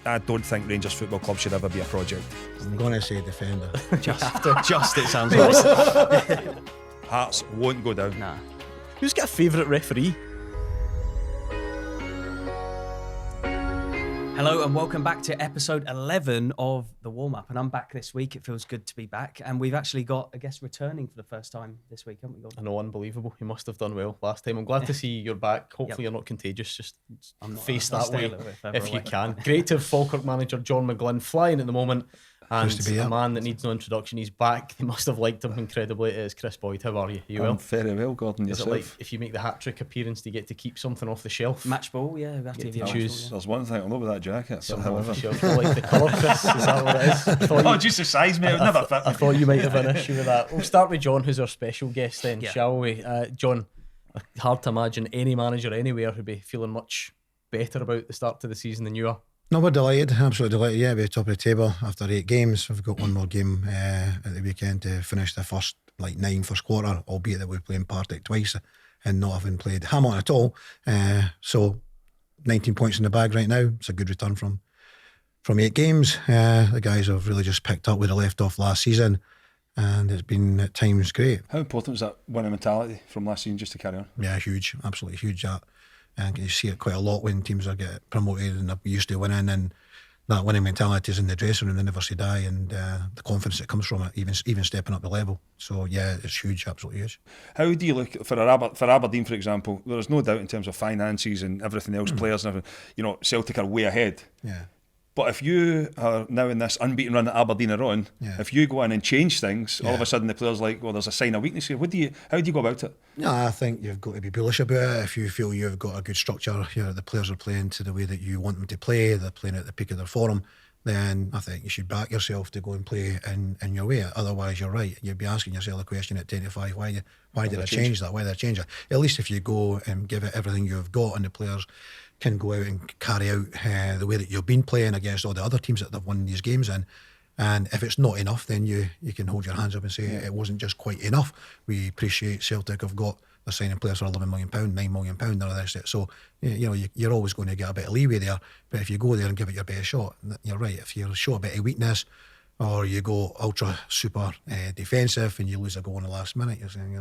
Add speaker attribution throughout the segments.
Speaker 1: I don't think Rangers Football Club should ever be a project.
Speaker 2: I'm going to say defender.
Speaker 3: Just it sounds like.
Speaker 1: Hearts won't go down.
Speaker 3: Nah.
Speaker 4: Who's got a favourite referee?
Speaker 3: Hello and welcome back to episode 11 of The Warm-Up, and I'm back this week. It feels good to be back, and we've actually got a guest returning for the first time this week, haven't we, Gordon?
Speaker 4: I know, unbelievable. You must have done well last time. I'm glad to see you're back. Hopefully you're not contagious. Just face that way if you can. Great to have Falkirk manager John McGlynn flying at the moment, and a man that needs no introduction. He's back. They must have liked him incredibly. It is Kris Boyd. How are you? You well?
Speaker 5: Very well, Gordon.
Speaker 4: Is
Speaker 5: yourself?
Speaker 4: it like if you make the hat-trick appearance, do you get to keep something off the shelf?
Speaker 3: Match ball, yeah. We have to
Speaker 4: choose.
Speaker 5: There's one thing, I know with that jacket.
Speaker 4: Something off the shelf. You like the colour, Kris? Is that what it is?
Speaker 1: Just the size, mate. It would never fit.
Speaker 4: I thought you might have an issue with that. We'll start with John, who's our special guest then, shall we? John, hard to imagine any manager anywhere who'd be feeling much better about the start to the season than you are.
Speaker 2: No, we're delighted, absolutely delighted. Yeah, we're top of the table after 8 games. We've got one more game at the weekend to finish the first 9 first quarter, albeit that we're playing Partick twice and not having played Hamilton at all. So 19 points in the bag right now. It's a good return from 8 games. The guys have really just picked up where they left off last season, and it's been at times great.
Speaker 5: How important was that winning mentality from last season, just to carry on?
Speaker 2: Yeah, huge, absolutely huge. That, and you see it quite a lot when teams are get promoted and they're used to winning, and that winning mentality is in the dressing room. They never say die, and the confidence that comes from it, even stepping up the level. So yeah, it's huge, absolutely huge.
Speaker 5: How do you look for Aberdeen, for example? There's no doubt in terms of finances and everything else, players and everything. Celtic are way ahead.
Speaker 2: Yeah.
Speaker 5: But if you are now in this unbeaten run that Aberdeen are on, if you go in and change things, all of a sudden the players like, well, there's a sign of weakness here. How do you go about it?
Speaker 2: No, I think you've got to be bullish about it. If you feel you've got a good structure, the players are playing to the way that you want them to play, they're playing at the peak of their form, then I think you should back yourself to go and play in your way. Otherwise, you're right. You'd be asking yourself the question at 10 to 5, why did I change that? Why did I change it? At least if you go and give it everything you've got, and the players can go out and carry out the way that you've been playing against all the other teams that have won these games in. And if it's not enough, then you can hold your hands up and say it wasn't just quite enough. We appreciate Celtic have got, they're signing players for £11 million, £9 million, none of this. So you're always going to get a bit of leeway there. But if you go there and give it your best shot, you're right. If you show a bit of weakness, or you go ultra super defensive and you lose a goal in the last minute, you're saying,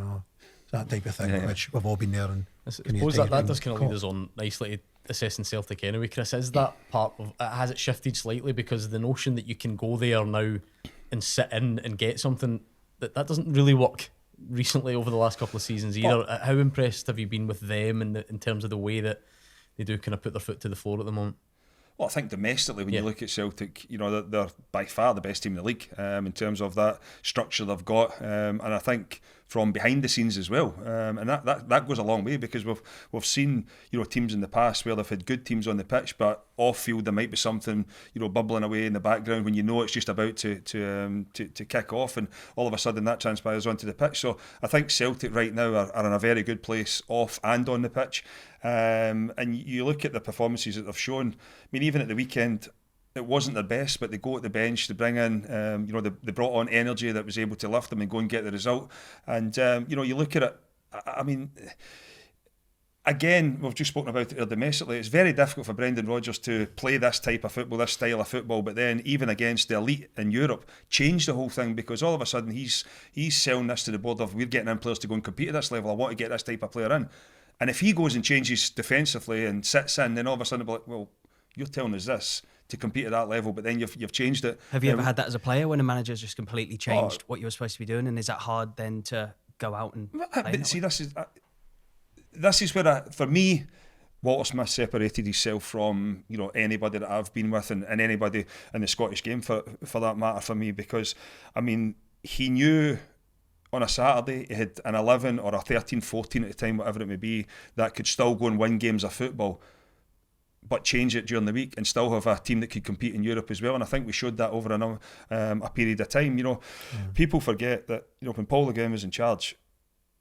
Speaker 2: that type of thing, which we've all been there. And
Speaker 4: I suppose that does kind of lead us on nicely to assessing Celtic anyway, Kris. Is that part of it, has it shifted slightly, because the notion that you can go there now and sit in and get something, that doesn't really work recently over the last couple of seasons either? How impressed have you been with them in terms of the way that they do kind of put their foot to the floor at the moment?
Speaker 5: Well, I think domestically, when you look at Celtic, they're by far the best team in the league in terms of that structure they've got, and I think from behind the scenes as well, and that goes a long way, because we've seen teams in the past where they've had good teams on the pitch, but off field there might be something bubbling away in the background when it's just about to kick off, and all of a sudden that transpires onto the pitch. So I think Celtic right now are in a very good place off and on the pitch. And you look at the performances that they've shown. I mean, even at the weekend, it wasn't their best, but they go at the bench, they bring in, they brought on energy that was able to lift them and go and get the result. And, you look at it, I mean, again, we've just spoken about it domestically. It's very difficult for Brendan Rodgers to play this type of football, this style of football, but then even against the elite in Europe, change the whole thing, because all of a sudden he's selling this to the board of, we're getting in players to go and compete at this level. I want to get this type of player in. And if he goes and changes defensively and sits in, then all of a sudden, like, well, you're telling us this to compete at that level, but then you've changed it.
Speaker 3: Have you ever had that as a player, when a manager's just completely changed what you were supposed to be doing? And is that hard then to go out and play?
Speaker 5: See, this is where, for me, Walter Smith separated himself from anybody that I've been with, and anybody in the Scottish game for that matter, for me, because I mean, he knew on a Saturday he had an 11 or a 13, 14 at the time, whatever it may be, that could still go and win games of football, but change it during the week and still have a team that could compete in Europe as well. And I think we showed that over a period of time. People forget that when Paul Le Guen was in charge,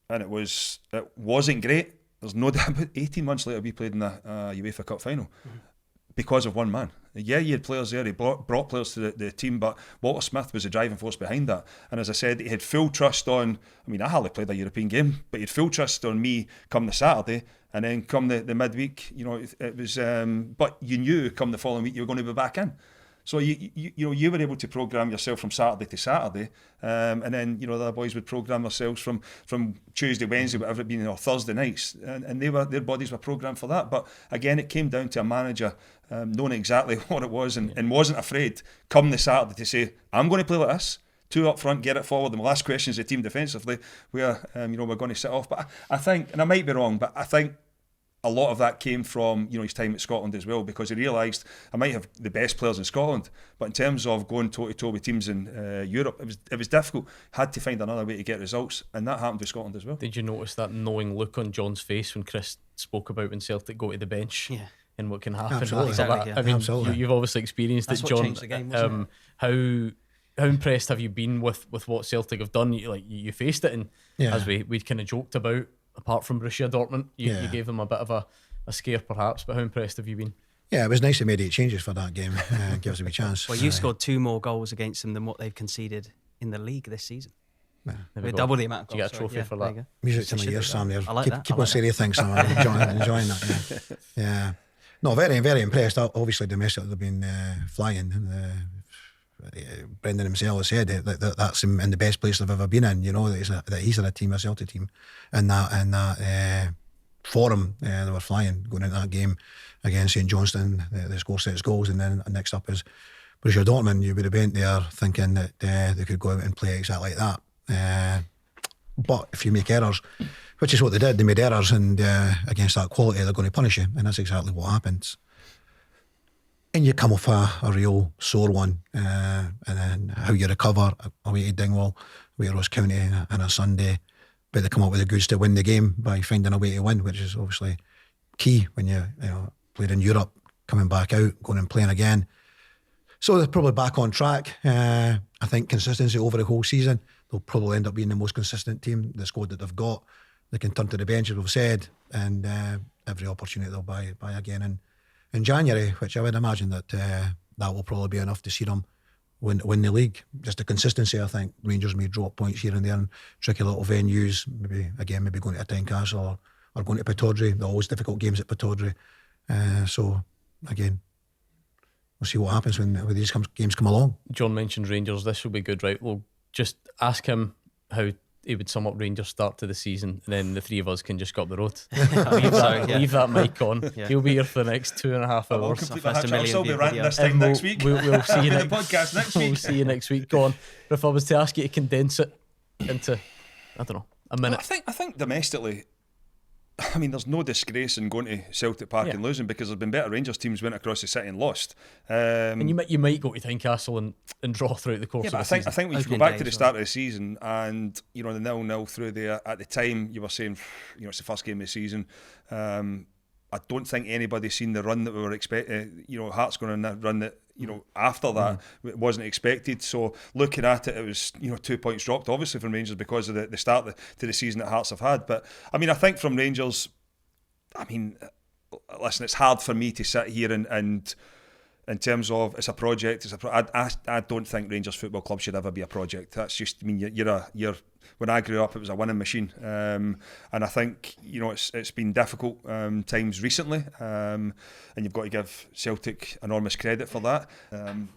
Speaker 5: and it wasn't great. There's no doubt. 18 months later, we played in the UEFA Cup final because of one man. Yeah, you had players there. He brought players to the team, but Walter Smith was the driving force behind that. And as I said, he had full trust on. I mean, I hardly played a European game, but he had full trust on me come the Saturday. And then come the midweek, it was. But you knew come the following week you were going to be back in. So you were able to program yourself from Saturday to Saturday, and then the other boys would program themselves from Tuesday, Wednesday, whatever it been, or Thursday nights, and their bodies were programmed for that. But again, it came down to a manager knowing exactly what it was and wasn't afraid come the Saturday to say, I'm going to play like this. 2 up front, get it forward, and we'll ask questions of the team defensively where we're going to sit off. But I think, and I might be wrong, but I think a lot of that came from his time at Scotland as well, because he realised I might have the best players in Scotland, but in terms of going toe to toe with teams in Europe, it was difficult. Had to find another way to get results, and that happened with Scotland as well.
Speaker 4: Did you notice that knowing look on John's face when Kris spoke about when Celtic go to the bench?
Speaker 3: Yeah.
Speaker 4: And what can happen?
Speaker 2: Absolutely.
Speaker 3: Exactly, yeah.
Speaker 4: I mean,
Speaker 2: Absolutely.
Speaker 4: you've obviously experienced
Speaker 3: That's
Speaker 4: it,
Speaker 3: what
Speaker 4: John.
Speaker 3: changed the game, wasn't it?
Speaker 4: How impressed have you been with what Celtic have done? You faced it, and as we kind of joked about, apart from Borussia Dortmund, you gave them a bit of a scare perhaps, but how impressed have you been?
Speaker 2: Yeah, it was nice they made 8 changes for that game. Give us a wee chance.
Speaker 3: Well, you scored 2 more goals against them than what they've conceded in the league this season. With double the amount of goals.
Speaker 4: You get a trophy for that.
Speaker 2: Music to my ears, Sam. There.
Speaker 3: I like that.
Speaker 2: Keep on saying things, Sam. I'm enjoying that. Yeah. No, very, very impressed. Obviously, domestically they've been flying. Brendan himself has said that's him in the best place they've ever been in. That he's in a Celtic team, and that for him, they were flying going into that game against St Johnstone. They scored 6 goals, and then next up is Borussia Dortmund. You would have been there thinking that they could go out and play exactly like that. But if you make errors, which is what they did, they made errors, and against that quality, they're going to punish you, and that's exactly what happens. And you come off a real sore one, and then how you recover away to Dingwall, away to Ross County on a Sunday, but they come up with the goods to win the game by finding a way to win, which is obviously key when you played in Europe, coming back out, going and playing again. So they're probably back on track. I think consistency over the whole season, they'll probably end up being the most consistent team, the squad that they've got. They can turn to the bench, as we've said, and every opportunity they'll buy again in January, which I would imagine that will probably be enough to see them win the league. Just the consistency, I think Rangers may drop points here and there in tricky little venues, maybe going to Tynecastle or going to Pittodrie. They're always difficult games at Pittodrie. So again, we'll see what happens when these games come along.
Speaker 4: John mentioned Rangers. This will be good, right? We'll just ask him how he would sum up Rangers' start to the season, and then the 3 of us can just go up the road. Leave that mic on.
Speaker 3: Yeah.
Speaker 4: He'll be here for the next 2.5 hours.
Speaker 5: I'll still be ranting this time next week.
Speaker 4: We'll see you
Speaker 5: the podcast next week.
Speaker 4: We'll see you next week. Go on. But if I was to ask you to condense it into, I don't know, a minute.
Speaker 5: I think domestically, I mean, there's no disgrace in going to Celtic Park and losing, because there's been better Rangers teams went across the city and lost.
Speaker 4: And you might go to Tynecastle and draw throughout the course of the season.
Speaker 5: I think when you go back to the start of the season, and the 0-0 through there, at the time you were saying, it's the first game of the season. I don't think anybody seen the run that we were expecting. Hearts going on that run that after that it wasn't expected. So looking at it, it was 2 points dropped obviously from Rangers because of the start to the season that Hearts have had. But I mean, I think from Rangers, listen, it's hard for me to sit here and in terms of it's a project. I don't think Rangers Football Club should ever be a project. That's just, I mean, you're when I grew up, it was a winning machine, and I think it's been difficult times recently, and you've got to give Celtic enormous credit for that.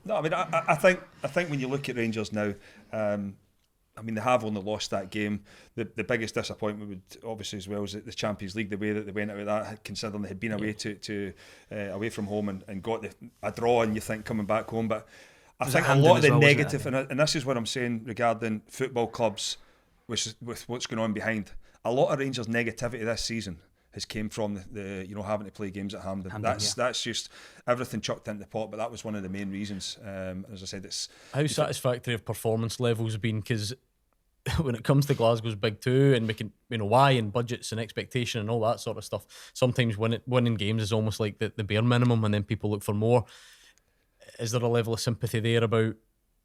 Speaker 5: No, I mean, I think when you look at Rangers now, I mean, they have only lost that game. The biggest disappointment would obviously as well as the Champions League, the way that they went out of that, considering they had been away away from home and got a draw, and you think coming back home. But I think a lot of the negative, and this is what I'm saying regarding football clubs, with what's going on behind, a lot of Rangers' negativity this season has came from the having to play games at Hampden. That's just everything chucked into the pot, but that was one of the main reasons. As I said, it's
Speaker 4: how satisfactory have performance levels been? Because when it comes to Glasgow's big two, and we can, why, and budgets and expectation and all that sort of stuff, sometimes winning games is almost like the bare minimum, and then people look for more. Is there a level of sympathy there about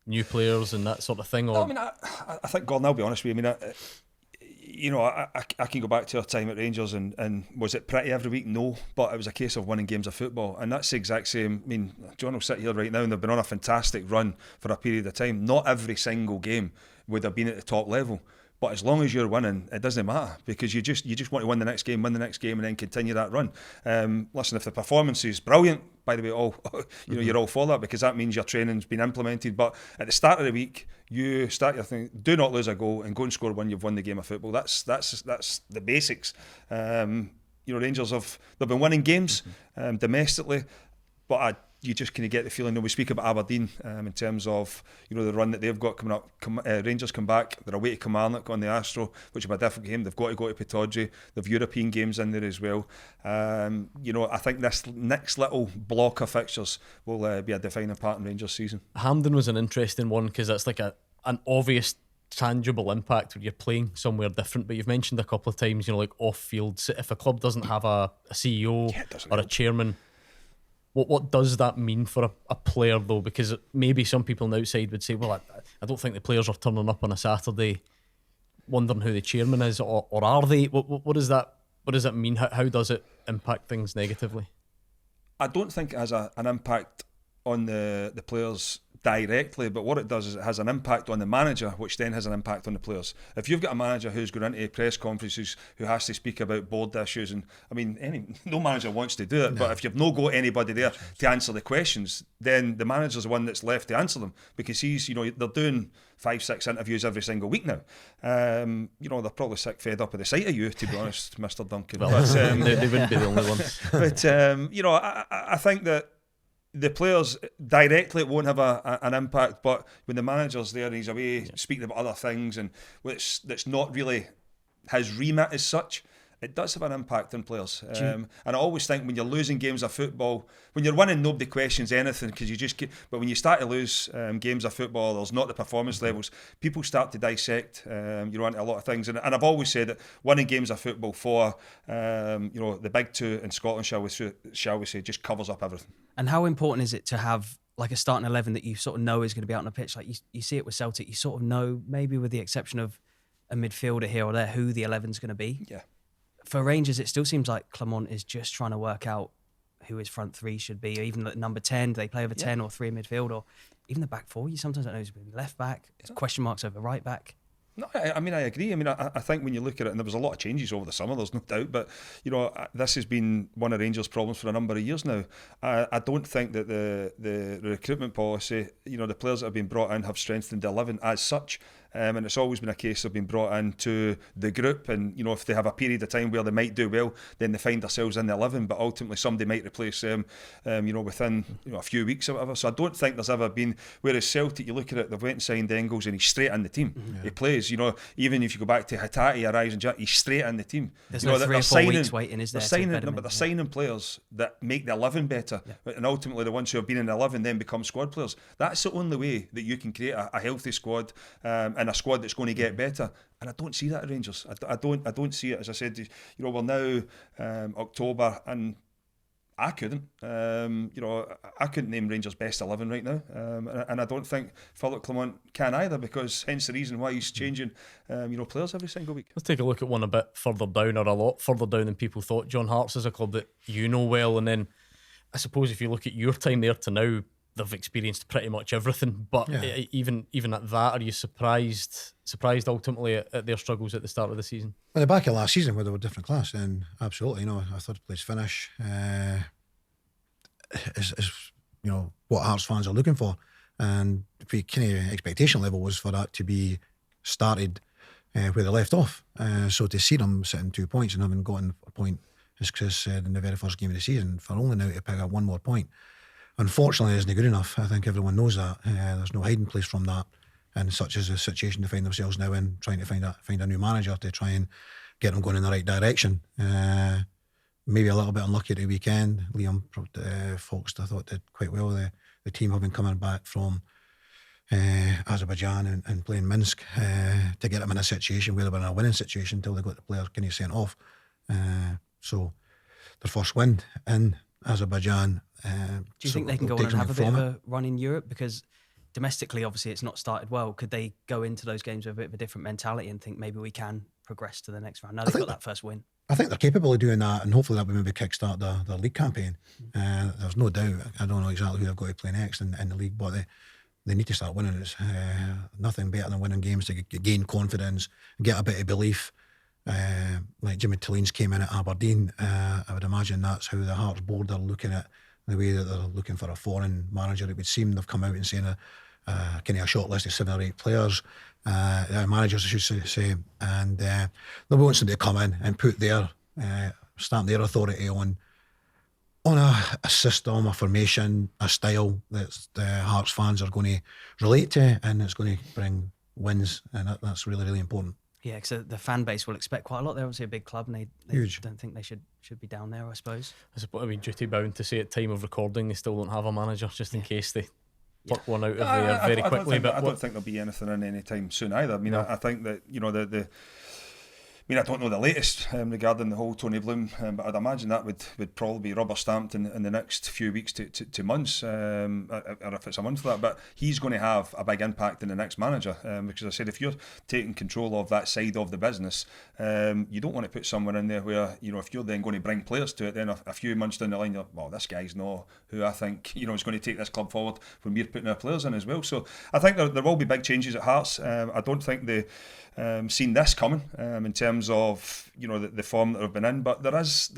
Speaker 4: new players and that sort of thing? Or?
Speaker 5: No, I mean, I think, Gordon, I'll be honest with you. I can go back to our time at Rangers, and was it pretty every week? No, but it was a case of winning games of football, and that's the exact same. I mean, John will sit here right now, and they've been on a fantastic run for a period of time. Not every single game would have been at the top level, But as long as you're winning, it doesn't matter, because you just want to win the next game, and then continue that run. Listen, if the performance is brilliant, by the way, you're all for that, because that means your training's been implemented. But at the start of the week, you start your thing. Do not lose a goal and go and score one. You've won the game of football. That's the basics. Rangers they've been winning games domestically, but you just kind of get the feeling. We speak about Aberdeen in terms of the run that they've got coming up. Rangers come back. They're away to Kilmarnock on the Astro, which will be a different game. They've got to go to Pittodrie. They've European games in there as well. I think this next little block of fixtures will be a defining part in Rangers' season.
Speaker 4: Hampden was an interesting one, because that's like an obvious tangible impact when you're playing somewhere different. But you've mentioned a couple of times, like off field. If a club doesn't have a CEO or a chairman, what does that mean for a player though? Because maybe some people on the outside would say, well, I don't think the players are turning up on a Saturday wondering who the chairman is, or are they? What does that mean? How does it impact things negatively?
Speaker 5: I don't think it has an impact on the players directly, but what it does is it has an impact on the manager, which then has an impact on the players. If you've got a manager who's going into press conferences who has to speak about board issues, and I mean, no manager wants to do it, but if you've no got anybody there to answer the questions, then the manager's the one that's left to answer them, because he's, they're doing 5-6 interviews every single week now. They're probably sick fed up of the sight of you, to be honest, Mr. Duncan.
Speaker 4: Well,
Speaker 5: but,
Speaker 4: they wouldn't be the only ones.
Speaker 5: But I think that the players directly, it won't have an impact, but when the manager's there and he's away speaking about other things, and that's not really his remit as such, it does have an impact on players. And I always think when you're losing games of football, when you're winning, nobody questions anything, because you just but when you start to lose games of football, there's not the performance levels, people start to dissect into a lot of things, and I've always said that winning games of football for the big two in Scotland, shall we say, just covers up everything.
Speaker 3: And how important is it to have like a starting 11 that you sort of know is going to be out on the pitch? Like you see it with Celtic, you sort of know, maybe with the exception of a midfielder here or there, who the 11's going to be.
Speaker 5: Yeah.
Speaker 3: For Rangers, it still seems like Clement is just trying to work out who his front three should be. Even at number 10, do they play over 10 or 3 in midfield? Or even the back four, you sometimes don't know who's going to be left back. There's question marks over right back.
Speaker 5: No, I agree. I think when you look at it, and there was a lot of changes over the summer, there's no doubt, but this has been one of Rangers' problems for a number of years now. I don't think that the recruitment policy, the players that have been brought in have strengthened the 11 as such. And it's always been a case of being brought into the group, and if they have a period of time where they might do well, then they find themselves in the 11, but ultimately somebody might replace them within a few weeks or whatever. So I don't think there's ever been, whereas Celtic, you look at it, they've went and signed Engels and he's straight in the team. He plays, even if you go back to Hatate or Rising Jack, he's straight in the team.
Speaker 3: There's no 3 or 4 weeks waiting, is there?
Speaker 5: They're signing players that make the 11 better, and ultimately the ones who have been in the 11 then become squad players. That's the only way that you can create a healthy squad, and a squad that's going to get better. And I don't see that at Rangers. I don't see it. As I said, we're now October, and I couldn't. I couldn't name Rangers' best 11 right now, and I don't think Philippe Clement can either, because hence the reason why he's changing players every single week.
Speaker 4: Let's take a look at one a bit further down, or a lot further down than people thought. John Hearts is a club that you know well, and then I suppose if you look at your time there to now, they've experienced pretty much everything. But even at that, are you surprised ultimately at their struggles at the start of the season?
Speaker 2: Well, the back of last season, where they were different class, then absolutely, a third place finish is what Hearts fans are looking for, and the kind of expectation level was for that to be started where they left off. So to see them sitting 2 points and having gotten a point, as Kris said, in the very first game of the season, for only now to pick up one more point, unfortunately, isn't good enough. I think everyone knows that. There's no hiding place from that, and such is the situation they find themselves now in, trying to find a new manager to try and get them going in the right direction. Maybe a little bit unlucky at the weekend. Liam Fox, I thought, did quite well. The team having coming back from Azerbaijan and playing Minsk to get them in a situation where they were in a winning situation until they got the players kind of sent off. So their first win in Azerbaijan.
Speaker 3: Do you think they can go on and have a bit of a run in Europe? Because domestically, obviously, it's not started well. Could they go into those games with a bit of a different mentality and think maybe we can progress to the next round? Now they've got that first win.
Speaker 2: I think they're capable of doing that, and hopefully that will maybe kickstart their league campaign. There's no doubt. I don't know exactly who they've got to play next in the league, but they need to start winning. It's nothing better than winning games to gain confidence, get a bit of belief. Like Jimmy Tillins came in at Aberdeen, I would imagine that's how the Hearts board are looking at the way that they're looking for a foreign manager. It would seem they've come out and saying kind of a short list of 7 or 8 players, managers I should say, and they want somebody to come in and put their stamp their authority on a system, a formation, a style that the Hearts fans are going to relate to, and it's going to bring wins, and that's really, really important.
Speaker 3: Yeah, because the fan base will expect quite a lot. They're obviously a big club, and they
Speaker 2: Huge.
Speaker 3: don't think they should be down there, I suppose.
Speaker 4: I mean, duty bound to say at time of recording they still don't have a manager, just in case they pluck one out of there very quickly.
Speaker 5: I don't think there'll be anything in any time soon either. I mean, I think that I don't know the latest regarding the whole Tony Bloom, but I'd imagine that would probably be rubber stamped in the next few weeks to months, or if it's a month for that. But he's going to have a big impact in the next manager, because I said if you're taking control of that side of the business, you don't want to put someone in there where, if you're then going to bring players to it, then a few months down the line, you're, well, this guy's not who I think is going to take this club forward when we're putting our players in as well. So I think there will be big changes at Hearts. I don't think they seen this coming in terms of the form that they've been in, but there's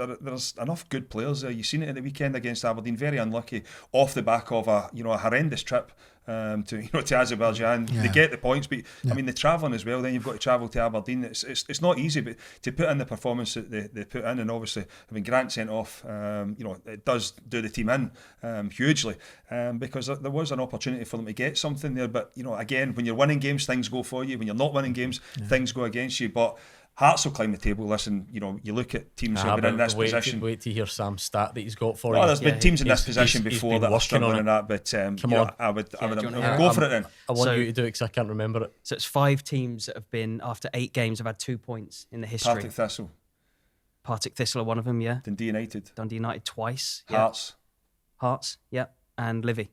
Speaker 5: enough good players there. You've seen it at the weekend against Aberdeen, very unlucky off the back of a horrendous trip to Azerbaijan. They get the points, but I mean, the travelling as well, then you've got to travel to Aberdeen. It's not easy, but to put in the performance that they put in, and obviously having Grant sent off, it does do the team in hugely, because there was an opportunity for them to get something there. But again, when you're winning games, things go for you. When you're not winning games, things go against you. But Hearts will climb the table. Listen, you look at teams who have been in this position.
Speaker 4: Wait to hear Sam's stat that he's got for you.
Speaker 5: Oh, there's been teams in this position before that are struggling in that, but I would go for it then.
Speaker 4: I want you to do it because I can't remember it.
Speaker 3: So it's 5 teams that have been, after 8 games, have had 2 points in the history.
Speaker 5: Partick
Speaker 3: Thistle are one of them, yeah.
Speaker 5: Dundee United
Speaker 3: twice. Yeah.
Speaker 5: Hearts,
Speaker 3: yeah. And Livy.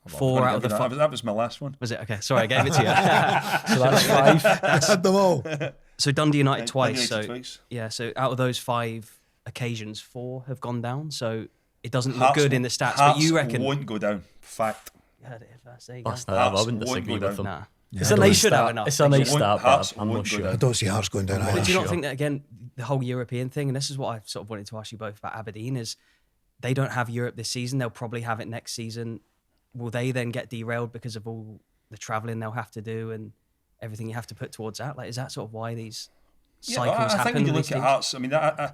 Speaker 5: Well,
Speaker 3: 4 out of the 5.
Speaker 5: That was my last one.
Speaker 3: Was it? Okay, sorry, I gave it to you.
Speaker 4: So that's 5.
Speaker 2: Had them all.
Speaker 3: So Dundee United twice.
Speaker 5: Twice.
Speaker 3: Yeah, so out of those 5 occasions, 4 have gone down. So it doesn't look good in the stats. But you reckon
Speaker 5: won't go down. Fact.
Speaker 3: You heard it first. There you go.
Speaker 4: I wouldn't disagree with them.
Speaker 3: Nah.
Speaker 4: It's a nice start.
Speaker 3: enough.
Speaker 4: It's a nice start,
Speaker 5: Hearts
Speaker 4: but I'm not sure.
Speaker 2: I don't see Hearts going down either.
Speaker 3: But do you not think that, again, the whole European thing, and this is what I sort of wanted to ask you both about Aberdeen, is they don't have Europe this season. They'll probably have it next season. Will they then get derailed because of all the travelling they'll have to do and everything you have to put towards that? Like, is that sort of why these cycles happen?
Speaker 5: I think when you
Speaker 3: with
Speaker 5: look at Hearts, I mean, I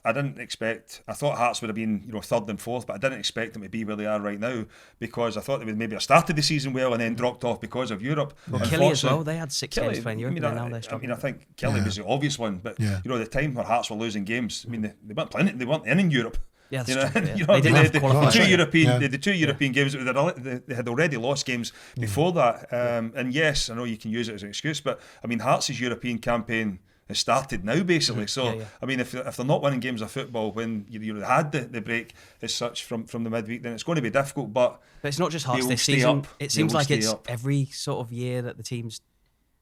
Speaker 5: didn't expect. I thought Hearts would have been 3rd and 4th, but I didn't expect them to be where they are right now, because I thought they would maybe have started the season well and then dropped off because of Europe.
Speaker 3: Well, Kelly as well. They had 6 games playing Europe, and now they're struggling.
Speaker 5: I think Kelly was the obvious one, but the time where Hearts were losing games, I mean, they weren't playing. They weren't in Europe.
Speaker 3: Yeah, that's true. Yeah.
Speaker 5: They
Speaker 3: didn't have
Speaker 5: the
Speaker 3: qualifiers.
Speaker 5: the 2 European games. They had already lost games before that. And yes, I know you can use it as an excuse, but I mean, Hearts' European campaign has started now, basically. So I mean, if they're not winning games of football when you had the break as such from the midweek, then it's going to be difficult. But
Speaker 3: it's not just Hearts this season. It seems like it's every sort of year that the teams.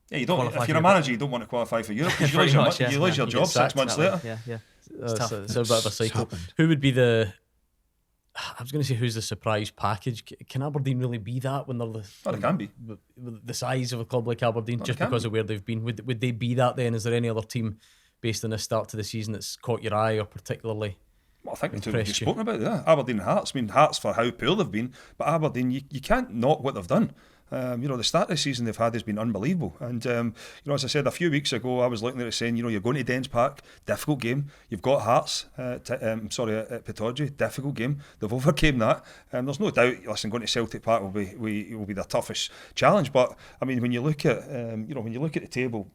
Speaker 5: Yeah, you don't. If you're a manager, you don't want to qualify for Europe because you lose your job 6 months later.
Speaker 3: Yeah.
Speaker 4: It's a bit of a cycle. Who would be I was going to say, who's the surprise package? Can Aberdeen really be that when they're
Speaker 5: They can be.
Speaker 4: The size of a club like Aberdeen, just because of where they've been? Would they be that then? Is there any other team based on the start to the season that's caught your eye or particularly?
Speaker 5: Well, I think the two we've spoken about that. Aberdeen and Hearts. I mean, Hearts for how poor they've been, but Aberdeen, you can't knock what they've done. The start of the season they've had has been unbelievable. And, as I said a few weeks ago, I was looking at it saying, you're going to Dens Park, difficult game. You've got Hearts, at Pittodrie, difficult game. They've overcame that. There's no doubt, listen, going to Celtic Park will be their toughest challenge. But, I mean, when you look at, the table,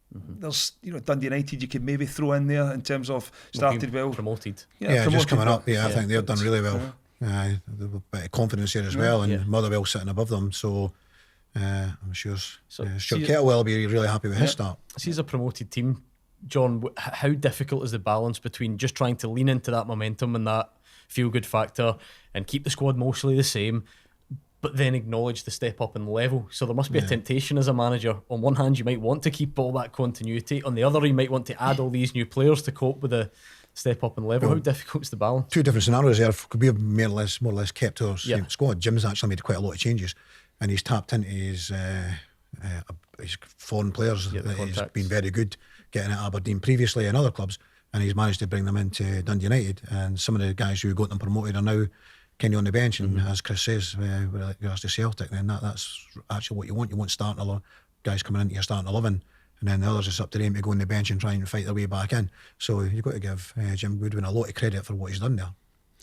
Speaker 5: there's Dundee United you could maybe throw in there in terms of started well.
Speaker 4: Promoted.
Speaker 2: Promoted, just coming up. I think they've done really well. There's a bit of confidence here as well, and Motherwell sitting above them, so I'm sure Stuart Kettlewell will be really happy with his start.
Speaker 4: See, as a promoted team, John, how difficult is the balance between just trying to lean into that momentum and that feel-good factor and keep the squad mostly the same, but then acknowledge the step up in level? So there must be a temptation as a manager. On one hand, you might want to keep all that continuity. On the other, you might want to add all these new players to cope with the step up in level. How difficult's the balance?
Speaker 2: Two different scenarios there. Could be more or less kept to our same squad. Jim's actually made quite a lot of changes, and he's tapped into his foreign players that he's been very good getting at Aberdeen previously and other clubs, and he's managed to bring them into Dundee United. And some of the guys who got them promoted are now kind of on the bench. And as Kris says, with regards to Celtic, then that's actually what you want. You want guys coming into your starting 11. And then the others, it's up to them to go on the bench and try and fight their way back in. So you've got to give Jim Goodwin a lot of credit for what he's done there.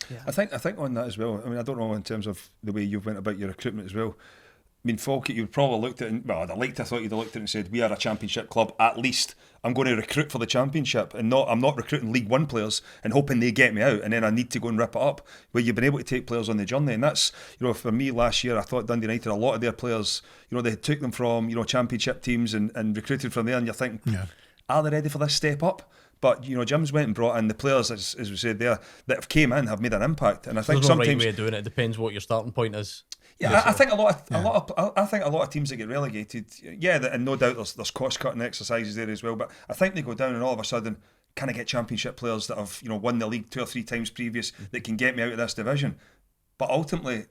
Speaker 5: Yeah. I think on that as well. I mean, I don't know in terms of the way you've went about your recruitment as well. I mean, Falkirk, you'd probably looked at it, I thought you'd have looked at it and said, we are a championship club, at least I'm going to recruit for the championship, and I'm not recruiting League One players and hoping they get me out and then I need to go and rip it up. Where you've been able to take players on the journey, and that's, for me last year, I thought Dundee United, a lot of their players, they took them from, championship teams and recruited from there, and you're thinking, are they ready for this step up? But Jim's went and brought in the players, as we said there, that have came in have made an impact, and I think sometimes
Speaker 4: right way of doing it. It depends what your starting point is.
Speaker 5: Yeah, I think a lot of teams that get relegated, and no doubt there's cost cutting exercises there as well. But I think they go down and all of a sudden, can I get championship players that have won the league 2 or 3 times previous that can get me out of this division? But ultimately,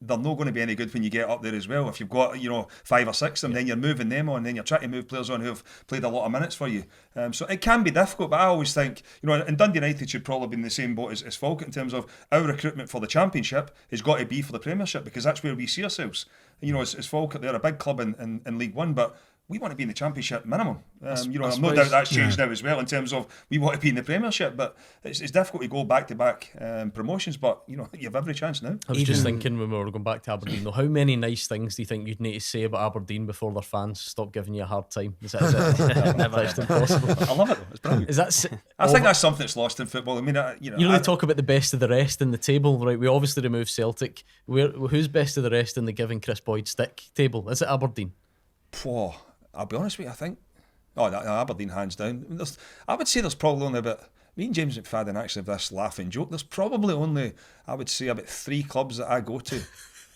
Speaker 5: they're not going to be any good when you get up there as well. If you've got 5 or 6 of them, then you're moving them on, then you're trying to move players on who have played a lot of minutes for you. So it can be difficult, but I always think and Dundee United should probably be in the same boat as Falkirk in terms of our recruitment for the Championship has got to be for the Premiership, because that's where we see ourselves. As Falkirk, they're a big club in League One, but we want to be in the Championship minimum. I've no doubt that's changed now as well in terms of we want to be in the Premiership, but it's difficult to go back-to-back promotions, but you have every chance now.
Speaker 4: I was just thinking when we were going back to Aberdeen though, how many nice things do you think you'd need to say about Aberdeen before their fans stop giving you a hard time? Is it
Speaker 3: Never
Speaker 4: impossible?
Speaker 5: I love it though, it's brilliant. I think that's something that's lost in football. I mean,
Speaker 4: you really talk about the best of the rest in the table, right? We obviously removed Celtic. Who's best of the rest in the giving Kris Boyd stick table? Is it Aberdeen?
Speaker 5: I'll be honest with you, I think Aberdeen hands down. I would say there's probably only about, me and James McFadden actually have this laughing joke, there's probably only, I would say, about 3 clubs that I go to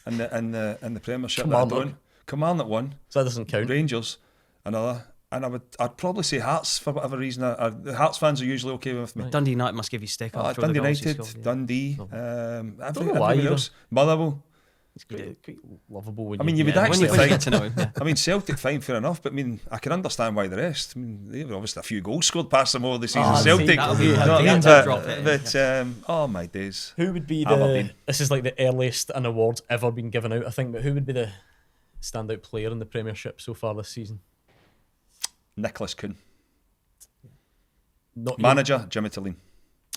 Speaker 5: in the Premiership that I don't. Kilmarnock one.
Speaker 4: So that doesn't count.
Speaker 5: Rangers another, and I'd probably say Hearts for whatever reason. The Hearts fans are usually okay with me.
Speaker 3: Dundee United must give you stick after
Speaker 5: Dundee
Speaker 3: the goals
Speaker 5: United,
Speaker 3: scored,
Speaker 5: Dundee,
Speaker 4: everyone
Speaker 5: else. Motherwell.
Speaker 4: It's quite lovable when
Speaker 5: you would actually
Speaker 3: when you get
Speaker 5: think,
Speaker 3: to know him. Yeah.
Speaker 5: I mean, Celtic, fine, fair enough, but I can understand why the rest. They've obviously a few goals scored past them over the season. Celtic, oh my days.
Speaker 4: Who would be this is like the earliest an award's ever been given out, I think, but who would be the standout player in the Premiership so far this season?
Speaker 5: Nicolas Kuhn. Manager, Jimmy Tilleen.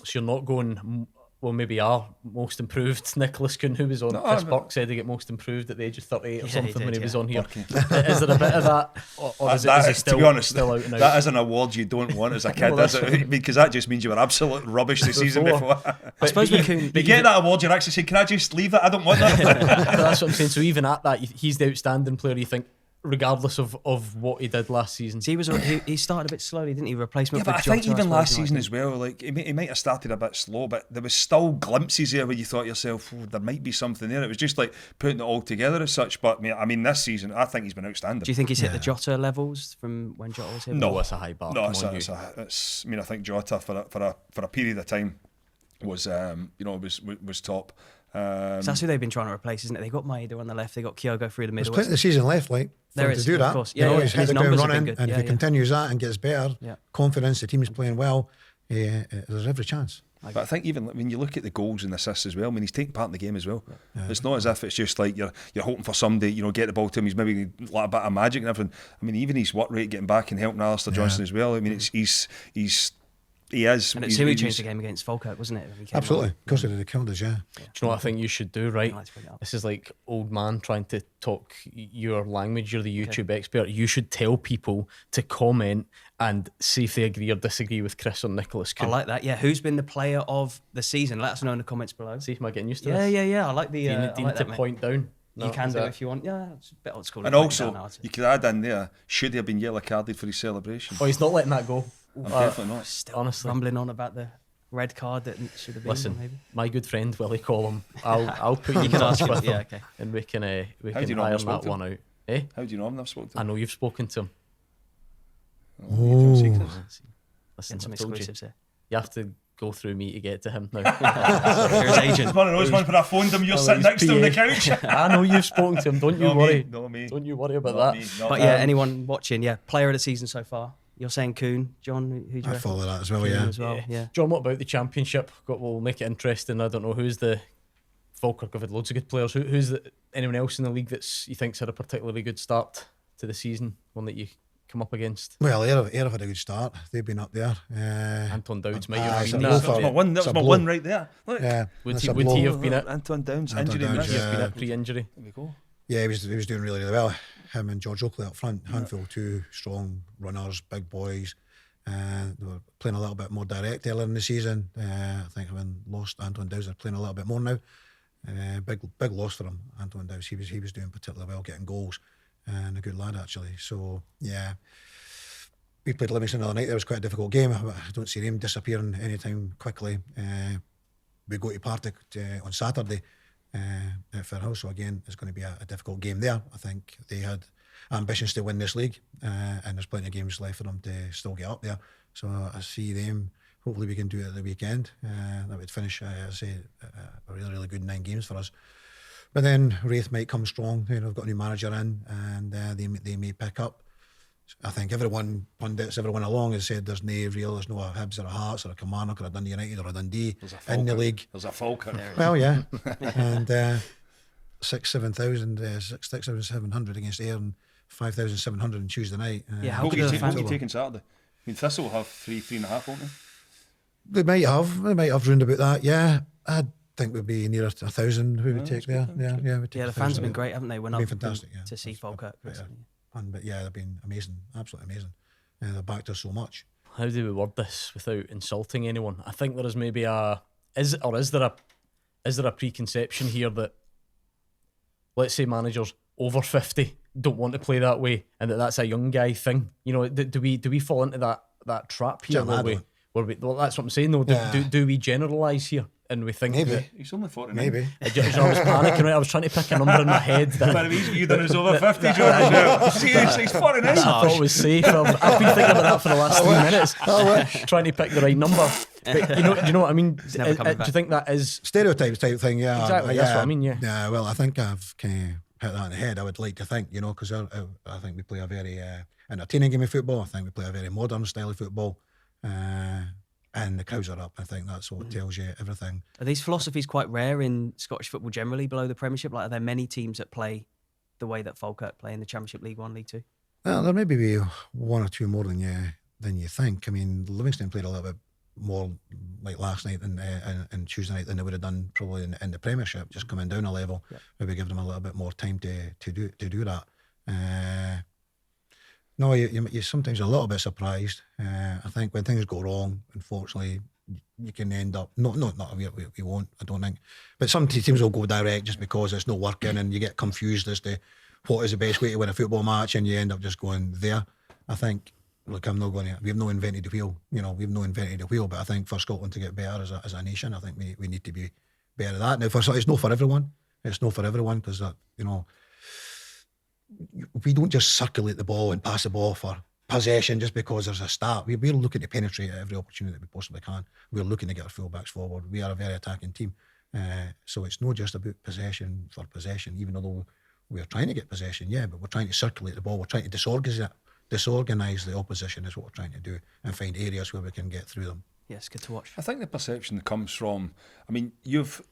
Speaker 4: So you're not going... Well, maybe our most improved Nicolas Kuhn, who was on. Chris Burke said he get most improved at the age of 38 or something when he was on here. Is there a bit of that, or is he still,
Speaker 5: to be honest,
Speaker 4: still out and out?
Speaker 5: That is an award you don't want as a kid, because that just means you were absolute rubbish the season before.
Speaker 3: I suppose you
Speaker 5: get that award, you're actually saying, "Can I just leave it? I don't want that."
Speaker 4: That's what I'm saying. So even at that, he's the outstanding player. You think, regardless of what he did last season.
Speaker 3: So he started a bit slowly, didn't he? Replacement for
Speaker 5: but
Speaker 3: Jota,
Speaker 5: I think even last season as well, like he might have started a bit slow, but there was still glimpses there where you thought to yourself, there might be something there. It was just like putting it all together as such. But I mean, this season, I think he's been outstanding.
Speaker 3: Do you think he's hit the Jota levels from when Jota was here?
Speaker 5: No,
Speaker 4: it's a high bar.
Speaker 5: No, I think Jota for a period of time was was top.
Speaker 3: So that's who they've been trying to replace, isn't it? They got Maeda on the left, they got Kyogo through the middle.
Speaker 2: There's plenty of the season left, like
Speaker 3: there is,
Speaker 2: to do that.
Speaker 3: Of course.
Speaker 2: He's hit the ground running,
Speaker 3: good.
Speaker 2: and if he continues that and gets better, confidence, the team's playing well, there's every chance.
Speaker 5: But I think even when you look at the goals and assists as well, I mean, he's taking part in the game as well. Yeah. It's not as if it's just like you're hoping for somebody, get the ball to him. He's maybe like a bit of magic and everything. I mean, even his work rate getting back and helping Alistair Johnston as well. I mean, he is.
Speaker 3: And it's him who changed the game against Falkirk, wasn't it?
Speaker 2: Absolutely. Of course, they killed us, yeah.
Speaker 4: Do you know what I think you should do, right? This is like old man trying to talk your language. You're the YouTube expert. You should tell people to comment and see if they agree or disagree with Kris or Nicolas Kuhn.
Speaker 3: I like that, yeah. Who's been the player of the season? Let us know in the comments below.
Speaker 4: See if I'm getting used to this.
Speaker 3: Yeah. I like the...
Speaker 4: Do you need to point down?
Speaker 3: No, you can do it if you want. Yeah, it's a bit old school.
Speaker 5: And also, you could add in there, should he have been yellow carded for his celebration?
Speaker 4: Oh, he's not letting that go.
Speaker 5: Definitely not.
Speaker 3: Still
Speaker 4: honestly
Speaker 3: rumbling on about the red card that should have been.
Speaker 4: Listen,
Speaker 3: maybe.
Speaker 4: My good friend Willie Collum, I'll put you in
Speaker 3: can
Speaker 4: touch
Speaker 3: ask
Speaker 4: with
Speaker 3: him.
Speaker 4: him,
Speaker 3: Okay.
Speaker 4: and we can iron
Speaker 5: that
Speaker 4: one out. Eh?
Speaker 5: How do you know I've spoken to him?
Speaker 4: I know you've spoken to him.
Speaker 5: Listen,
Speaker 3: Some exclusives here.
Speaker 4: You have to go through me to get to him now.
Speaker 3: His agent.
Speaker 5: It's one of those ones where I phoned him, you're sitting
Speaker 4: his
Speaker 5: next to him on the
Speaker 4: PA.
Speaker 5: couch.
Speaker 4: I know you've spoken to him. Don't you
Speaker 5: Not
Speaker 4: worry.
Speaker 5: me, not me.
Speaker 4: Don't you worry about
Speaker 5: Not
Speaker 4: that.
Speaker 5: me, not
Speaker 3: But yeah, anyone watching, player of the season so far. You're saying Kuhn, John. Who do you
Speaker 2: I
Speaker 3: reckon?
Speaker 2: follow that as well.
Speaker 3: Kuhn
Speaker 2: Yeah.
Speaker 3: as well. Yeah.
Speaker 4: John, what about the Championship? We'll make it interesting. I don't know who's the Falkirk have had loads of good players. Who's anyone else in the league that's you think's had a particularly good start to the season? One that you come up against?
Speaker 2: Well, Ayr have had a good start. They've been up there.
Speaker 4: Anton Dowds might
Speaker 2: aye,
Speaker 4: have
Speaker 2: it's
Speaker 4: been
Speaker 2: a
Speaker 4: that.
Speaker 2: blow for-
Speaker 5: That's
Speaker 2: it's a
Speaker 5: my
Speaker 2: blow.
Speaker 5: one right there. Look.
Speaker 2: Yeah,
Speaker 4: Would
Speaker 2: that's
Speaker 4: he-
Speaker 2: a
Speaker 4: would
Speaker 2: blow.
Speaker 4: he have been at
Speaker 5: Anton Downs,
Speaker 2: Anton
Speaker 5: injury
Speaker 2: Downs,
Speaker 5: miss.
Speaker 4: He's been
Speaker 2: yeah.
Speaker 4: at pre-injury.
Speaker 5: There we go.
Speaker 2: Yeah, he was doing really well. Him and George Oakley up front, handful, two strong runners, big boys. They were playing a little bit more direct earlier in the season. I think having lost Anton Dowds, they're playing a little bit more now. Big loss for him, Anton Dowds. He was doing particularly well, getting goals, and a good lad actually. So yeah, we played Livingston the other night. That was quite a difficult game. I don't see them disappearing anytime quickly. We go to Partick on Saturday at Fairhouse, so again it's going to be a difficult game there. I think they had ambitions to win this league, and there's plenty of games left for them to still get up there. So I see them. Hopefully we can do it at the weekend. That would finish, I say, a really good 9 games for us. But then Wraith might come strong. You know, they've got a new manager in, and they may pick up. I think pundits, everyone along has said there's no a Hibs or a Hearts or a Kilmarnock or a Dundee United or a Dundee in the league.
Speaker 5: There's a Falkirk.
Speaker 2: Well, yeah, and 6,700 against Ayr and 5,700 on Tuesday night.
Speaker 3: Yeah, how
Speaker 5: What
Speaker 3: good
Speaker 5: are
Speaker 3: are the
Speaker 5: you
Speaker 3: fans?
Speaker 5: taking Saturday? I mean, Thistle will have 3.5, won't they?
Speaker 2: They might have round about that. Yeah, I think we'd be nearer to 1,000. Who would take there? Yeah, we'd take
Speaker 3: Yeah, the
Speaker 2: 1,000.
Speaker 3: fans have been great, haven't they? When
Speaker 2: They've
Speaker 3: I've
Speaker 2: been fantastic, yeah.
Speaker 3: to see Falkirk. recently.
Speaker 2: But yeah, they've been amazing, absolutely amazing. They've backed us so much.
Speaker 4: How do we word this without insulting anyone? I think there is maybe is there a preconception here that, let's say, managers over 50 don't want to play that way, and that's a young guy thing. You know, do we fall into that trap here? Well, that's what I'm saying though. Do we generalise here? And we think
Speaker 2: Maybe.
Speaker 4: that
Speaker 5: He's only 49.
Speaker 2: Maybe.
Speaker 4: I was panicking, right? I was trying to pick a number in my head that
Speaker 5: But he's viewed as over 50, John. Seriously, he's 49.
Speaker 4: I thought it was safe. I've been thinking about that for the last 3 minutes, trying to pick the right number. But do you know what I mean?
Speaker 3: never coming
Speaker 4: Do you think that is
Speaker 2: Stereotypes type thing, yeah.
Speaker 4: Exactly, that's what I mean, yeah.
Speaker 2: Yeah, well, I think I've kind of hit that on the head. I would like to think, you know, because I think we play a very entertaining game of football. I think we play a very modern style of football. And the crowds are up. I think that's what tells you everything.
Speaker 3: Are these philosophies quite rare in Scottish football generally below the Premiership? Like, are there many teams that play the way that Falkirk play in the Championship League 1, League 2?
Speaker 2: Well, there may be one or two more than you think. I mean, Livingston played a little bit more like last night and Tuesday night than they would have done probably in the Premiership, just coming down a level. Yep. Maybe give them a little bit more time to do that. No, you're sometimes a little bit surprised. I think when things go wrong, unfortunately, you can end up we won't. I don't think, but some teams will go direct just because it's not working, and you get confused as to what is the best way to win a football match, and you end up just going there. I think. Look, I'm not going to. We've no invented the wheel. You know, we've no invented the wheel. But I think for Scotland to get better as a nation, I think we need to be better at that. Now, it's not for everyone. It's not for everyone because you know. We don't just circulate the ball and pass the ball for possession just because there's a start. We're looking to penetrate at every opportunity that we possibly can. We're looking to get our fullbacks forward. We are a very attacking team. So it's not just about possession for possession, even though we're trying to get possession, but we're trying to circulate the ball. We're trying to disorganise the opposition is what we're trying to do, and find areas where we can get through them.
Speaker 3: Yes, good to watch.
Speaker 5: I think the perception comes from, I mean, you've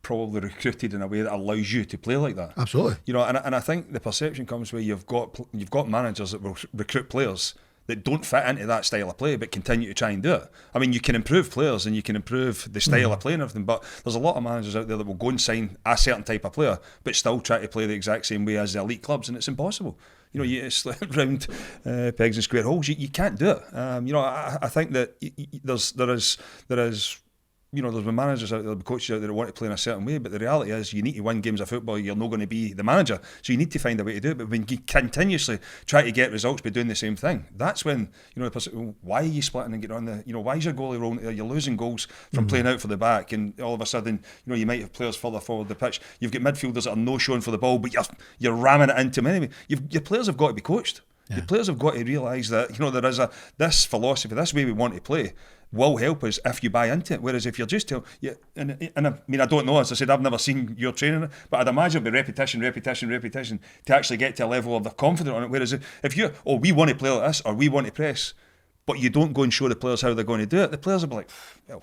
Speaker 5: probably recruited in a way that allows you to play like that.
Speaker 2: Absolutely.
Speaker 5: You know, and I think the perception comes where you've got managers that will recruit players that don't fit into that style of play but continue to try and do it. I mean, you can improve players and you can improve the style of play and everything, but there's a lot of managers out there that will go and sign a certain type of player but still try to play the exact same way as the elite clubs, and it's impossible. You know, you slip round pegs and square holes. You can't do it. You know, I think that there is. You know, there's been managers out there, coaches out there that want to play in a certain way, but the reality is you need to win games of football. You're not going to be the manager, so you need to find a way to do it. But when you continuously try to get results by doing the same thing, that's when, you know, why are you splitting and getting on the, you know, why is your goalie rolling? You're losing goals from playing out for the back, and all of a sudden, you know, you might have players further forward the pitch. You've got midfielders that are no showing for the ball, but you're ramming it into them anyway. Your players have got to be coached.
Speaker 2: Yeah.
Speaker 5: The players have got to realise that there is this philosophy, this way we want to play will help us if you buy into it. Whereas if you're just and I mean, I don't know, as I said, I've never seen your training, but I'd imagine it'll be repetition to actually get to a level of the confident on it. Whereas if we want to play like this or we want to press, but you don't go and show the players how they're going to do it, the players will be like, well,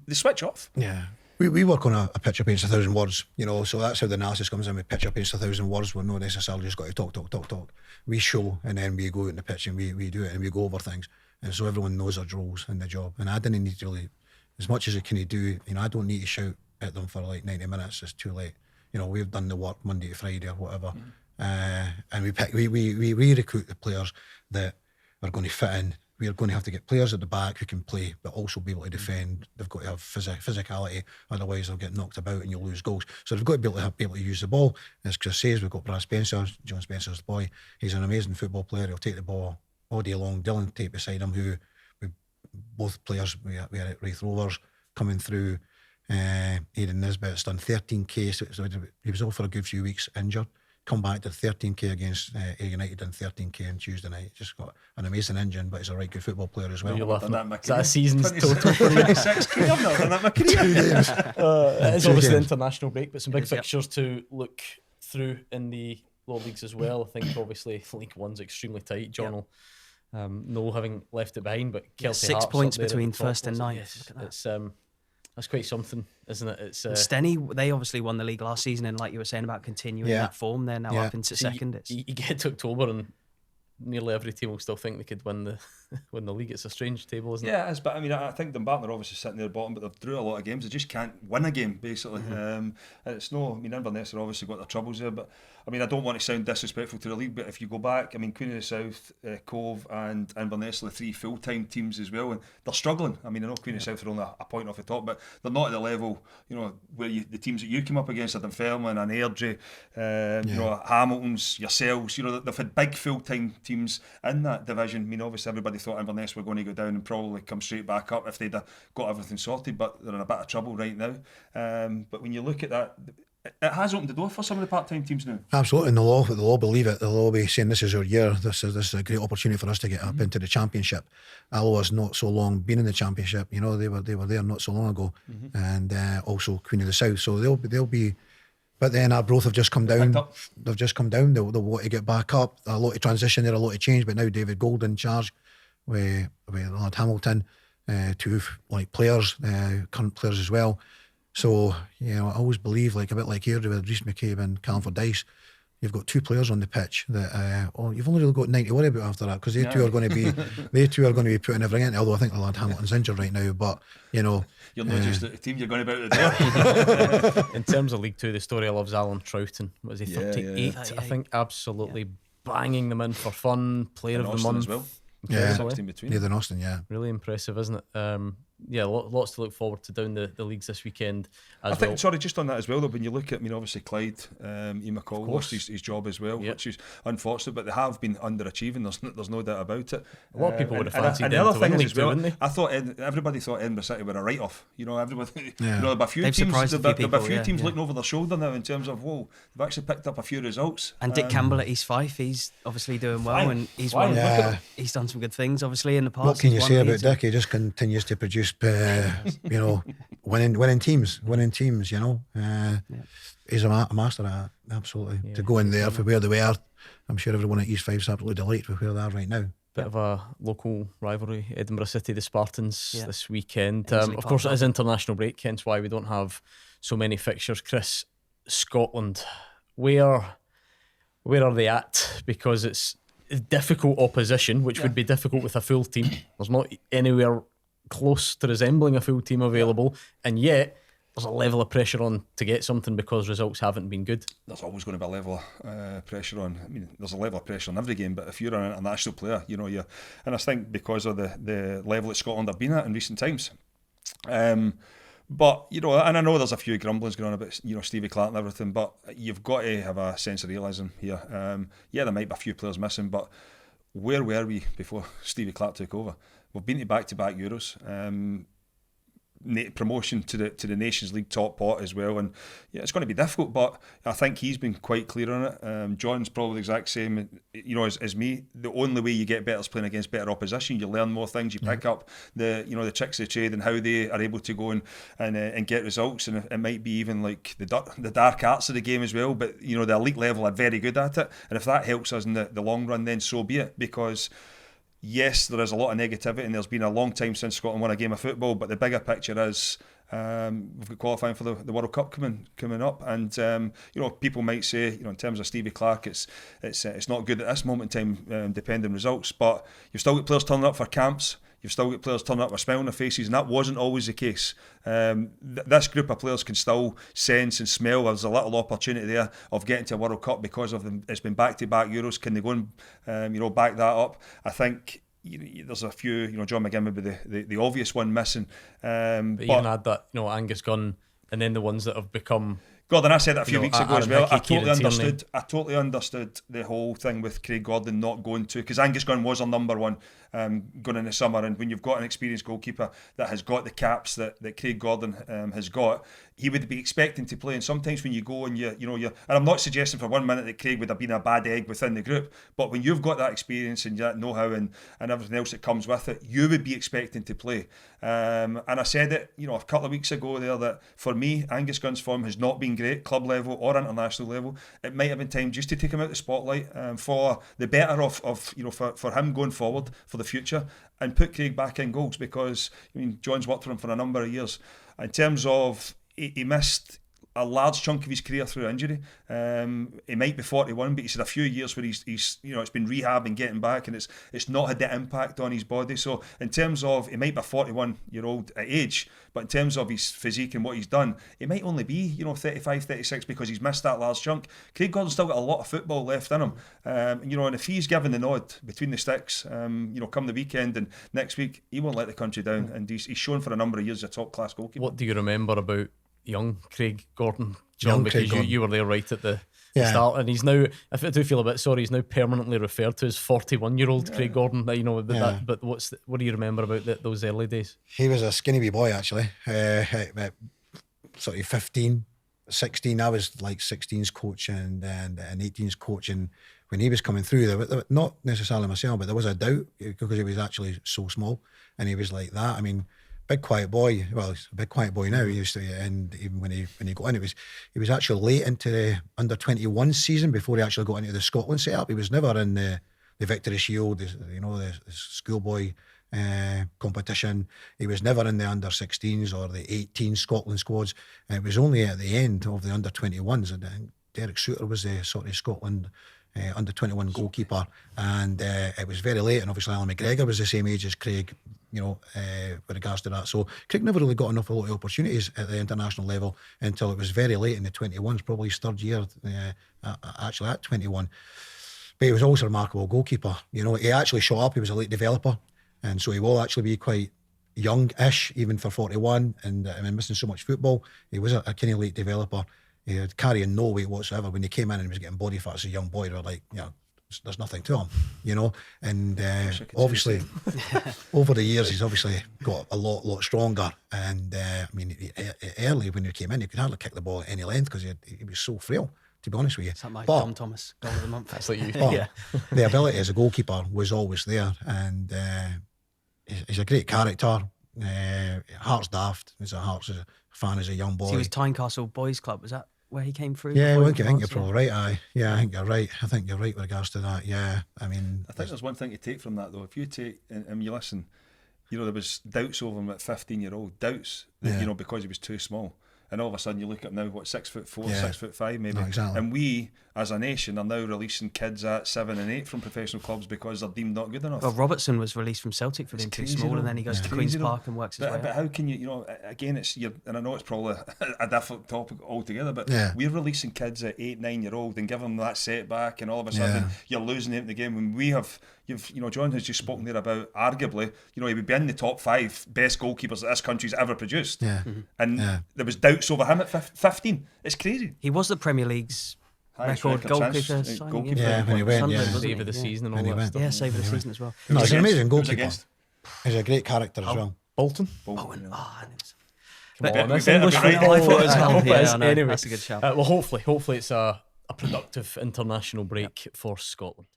Speaker 5: they switch off.
Speaker 2: Yeah. We work on a picture against 1,000 words, so that's how the analysis comes in. We pitch up against 1,000 words. We're not necessarily just got to talk. We show, and then we go out in the pitch and we do it and we go over things. And so everyone knows their roles in the job. And I didn't need to really, as much as I can do, I don't need to shout at them for like 90 minutes. It's too late. We've done the work Monday to Friday or whatever. And we recruit the players that are going to fit in. We're going to have to get players at the back who can play, but also be able to defend. They've got to have physicality, otherwise they'll get knocked about and you'll lose goals. So they've got to be able to use the ball. As Kris says, we've got Brad Spencer, John Spencer's the boy. He's an amazing football player. He'll take the ball all day long. Dylan Tate beside him, who both players, we are at Wraith Rovers coming through. Aidan Nisbet's done 13k, so he was off for a good few weeks injured. Come back to 13k against Ayr United and 13k on Tuesday night. Just got an amazing engine, but he's a right good football player as well.
Speaker 4: You're laughing.
Speaker 5: Is
Speaker 4: that a season's total?
Speaker 5: 26k, I've not done that in my career.
Speaker 4: It's obviously the international break, but some big fixtures to look through in the lower leagues as well. I think obviously League One's extremely tight. John will know, having left it behind, but Celtic
Speaker 3: 6
Speaker 4: Hearts
Speaker 3: points
Speaker 4: up there at
Speaker 3: between
Speaker 4: the top.
Speaker 3: first and ninth.
Speaker 4: Yes,
Speaker 3: Look at that.
Speaker 4: it's that's quite something, isn't it? It's
Speaker 3: Steny, they obviously won the league last season, and like you were saying about continuing that form, they're now up into second.
Speaker 4: You get to October and nearly every team will still think they could win the league. It's a strange table, isn't it?
Speaker 5: Yeah, it is, but I mean, I think Dumbarton are obviously sitting near the bottom, but they've drew a lot of games. They just can't win a game, basically. And it's Inverness have obviously got their troubles there, but I mean, I don't want to sound disrespectful to the league, but if you go back, I mean, Queen of the South, Cove and Inverness are the three full-time teams as well, and they're struggling. I mean, I know Queen of the South are only a point off the top, but they're not at the level, where the teams that you came up against, Dunfermline and Airdrie, Hamilton's, yourselves, they've had big full-time teams in that division. I mean, obviously everybody thought Inverness were going to go down and probably come straight back up if they'd got everything sorted, but they're in a bit of trouble right now. But when you look at that, it has opened the door for some of the part-time teams now.
Speaker 2: Absolutely, and the law believe it. They'll all be saying this is our year. This is a great opportunity for us to get up into the championship. Alloa's not so long been in the championship. They were there not so long ago, and also Queen of the South. So they'll be. But then Arbroath have just come down. They've just come down. They'll want to get back up. A lot of transition there, a lot of change. But now David Gold in charge with Lord Hamilton, two players, current players as well. So, I always believe, a bit like Airdrie with Rhys McCabe and Calvin Dice, you've got two players on the pitch that you've only really got 90 to worry about after that, because they two are going to be putting everything in. Although I think the lad Hamilton's injured right now, but you're not
Speaker 5: just the team you're going about the door.
Speaker 4: In terms of League Two, the story I love is Alan Troughton. What is he, 38? I think absolutely banging them in for fun. Player of the month
Speaker 5: as well.
Speaker 2: Yeah,
Speaker 5: 16 between.
Speaker 2: Near than Austin, yeah.
Speaker 4: Really impressive, isn't it? Lots to look forward to down the leagues this weekend as
Speaker 5: I think,
Speaker 4: well.
Speaker 5: sorry, just on that as well, though, when you look at, obviously Clyde, Ian McCall lost his job as well, which is unfortunate, but they have been underachieving, there's no doubt about it.
Speaker 4: A lot of people would have fancied
Speaker 5: and
Speaker 4: them
Speaker 5: the other
Speaker 4: to win
Speaker 5: thing is
Speaker 4: League
Speaker 5: as
Speaker 4: Two,
Speaker 5: well,
Speaker 4: wouldn't they?
Speaker 5: I thought everybody thought Edinburgh City were a write-off. Everybody, there were a few
Speaker 3: They've
Speaker 5: teams,
Speaker 3: surprised a few people,
Speaker 5: teams looking over their shoulder now in terms of, they've actually picked up a few results.
Speaker 3: And Dick Campbell at East Fife, he's obviously doing well, and he's won. He's done some good things, obviously, in the past.
Speaker 2: What can you
Speaker 3: He's
Speaker 2: say
Speaker 3: won
Speaker 2: about
Speaker 3: leagues.
Speaker 2: Dick? He just continues to produce, winning teams. He's a master at it, absolutely. To go in there for where they were, I'm sure everyone at East Fife's absolutely delighted with where they are right now.
Speaker 4: Bit of a local rivalry, Edinburgh City, the Spartans this weekend.
Speaker 3: Easily
Speaker 4: Of course, it
Speaker 3: popped
Speaker 4: is international break, hence why we don't have so many fixtures. Kris, Scotland, where are they at? Because it's difficult opposition, which would be difficult with a full team. There's not anywhere close to resembling a full team available, and yet there's a level of pressure on to get something because results haven't been good.
Speaker 5: There's always going to be a level of pressure on. I mean, there's a level of pressure on every game, but if you're an international player, and I think because of the level that Scotland have been at in recent times. But, and I know there's a few grumblings going on about, Stevie Clark and everything, but you've got to have a sense of realism here. There might be a few players missing, but where were we before Stevie Clark took over? We've been to back-to-back Euros. promotion to the Nations League top pot as well. And yeah, it's going to be difficult, but I think he's been quite clear on it. John's probably the exact same, as me. The only way you get better is playing against better opposition. You learn more things. You pick up the tricks of the trade and how they are able to go and get results. And it might be even like the dark arts of the game as well. But the elite level are very good at it. And if that helps us in the long run, then so be it. Because yes, there is a lot of negativity, and there's been a long time since Scotland won a game of football. But the bigger picture is we've got qualifying for the World Cup coming up, and people might say, in terms of Stevie Clarke, it's not good at this moment in time, depending on results. But you've still got players turning up for camps. You've still got players turning up with a smile on their faces, and that wasn't always the case. This group of players can still sense and smell there's a little opportunity there of getting to a World Cup because of them. It's been back-to-back Euros. Can they go and back that up? I think there's a few. John McGlynn would be the obvious one missing. But
Speaker 4: you can add that Angus Gunn, and then the ones that have become.
Speaker 5: Gordon, I said that a few weeks ago as well.
Speaker 4: I
Speaker 5: totally understood the whole thing with Craig Gordon not going to, because Angus Gunn was our number one going in the summer, and when you've got an experienced goalkeeper that has got the caps that Craig Gordon has got, he would be expecting to play. And sometimes when you go and you're, and I'm not suggesting for 1 minute that Craig would have been a bad egg within the group, but when you've got that experience and that know-how and everything else that comes with it, you would be expecting to play. And I said it, a couple of weeks ago there, that for me, Angus Gunn's form has not been great, club level or international level. It might have been time just to take him out of the spotlight for the better of for him going forward for the future, and put Craig back in goals, because John's worked for him for a number of years. In terms of he missed a large chunk of his career through injury. He might be 41, but he's had a few years where he's it's been rehab and getting back, and it's not had the impact on his body. So in terms of, he might be a 41-year-old at age, but in terms of his physique and what he's done, he might only be 35, 36 because he's missed that large chunk. Craig Gordon's still got a lot of football left in him, and if he's given the nod between the sticks, come the weekend and next week, he won't let the country down, and he's shown for a number of years a top class goalkeeper.
Speaker 4: What do you remember about young Craig Gordon, John? Because you were there right at the start, and he's now, I do feel a bit sorry, he's now permanently referred to as 41-year-old Craig Gordon. But what do you remember about those early days?
Speaker 2: He was a skinny wee boy, actually. Sort of 15, 16. I was like 16's coach and 18's coach, and when he was coming through, there was, not necessarily myself, but there was a doubt because he was actually so small, and he was like that. I mean, big quiet boy. Well, he's a big quiet boy now. He used to, and even when he got in, he was actually late into the under-21 season before he actually got into the Scotland setup. He was never in the Victory Shield, the schoolboy competition. He was never in the under-16s or the 18 Scotland squads. And it was only at the end of the under-21s, and Derek Souter was the sort of Scotland under-21 goalkeeper, and it was very late. And obviously Alan McGregor was the same age as Craig, with regards to that. So Craig never really got enough of opportunities at the international level until it was very late in the 21s, probably his third year actually at 21. But he was also a remarkable goalkeeper. He actually shot up. He was a late developer, and so he will actually be quite young-ish even for 41, and missing so much football. He was a kind of late developer. He had carrying no weight whatsoever. When he came in and he was getting body fat as a young boy, they were like, there's nothing to him, and obviously over the years he's obviously got a lot stronger, and early when he came in, he could hardly kick the ball at any length because he was so frail, to be honest with you.
Speaker 3: It's like my Dom Thomas goal of the month.
Speaker 4: That's like you.
Speaker 2: The ability as a goalkeeper was always there, and he's a great character. Hearts daft. He's a Hearts fan as a young boy.
Speaker 3: So he was Tynecastle Boys Club, was that where he came through?
Speaker 2: Yeah, I think you're probably right. I think you're right. I think you're right with regards to that. Yeah, I think
Speaker 5: there's one thing to take from that though. If you take and you listen, there was doubts over him at 15-year-old, doubts that, because he was too small. And all of a sudden you look at him now, 6'4", 6'5", maybe.
Speaker 2: No, exactly.
Speaker 5: And we, as a nation, are now releasing kids at 7 and 8 from professional clubs because they're deemed not good enough.
Speaker 3: Well, Robertson was released from Celtic for being too small, and then he goes to Queen's Park and works his way
Speaker 5: But
Speaker 3: up.
Speaker 5: how can you, again, and I know it's probably a different topic altogether, but we're releasing kids at 8, 9-year-old and giving them that setback, and all of a sudden you're losing it in the game. When we have, John has just spoken there about arguably, he would be in the top 5 best goalkeepers that this country's ever produced. And there was doubts over him at 15. It's crazy.
Speaker 3: He was the Premier League's record goalkeeper signing.
Speaker 2: When he went,
Speaker 4: save of the season and all that stuff.
Speaker 3: Yeah, save of the season as well.
Speaker 2: No, he's an amazing goalkeeper. He's a great character as well.
Speaker 4: Bolton.
Speaker 3: Oh, and
Speaker 4: Come
Speaker 3: But
Speaker 4: on, that's
Speaker 5: better
Speaker 4: English
Speaker 5: be right.
Speaker 4: football.
Speaker 3: I thought it was
Speaker 4: I
Speaker 3: Hull.
Speaker 4: hope it
Speaker 3: Yeah,
Speaker 4: is.
Speaker 3: I know.
Speaker 4: Anyway,
Speaker 3: That's a good shout.
Speaker 4: well, hopefully it's a productive international break for Scotland.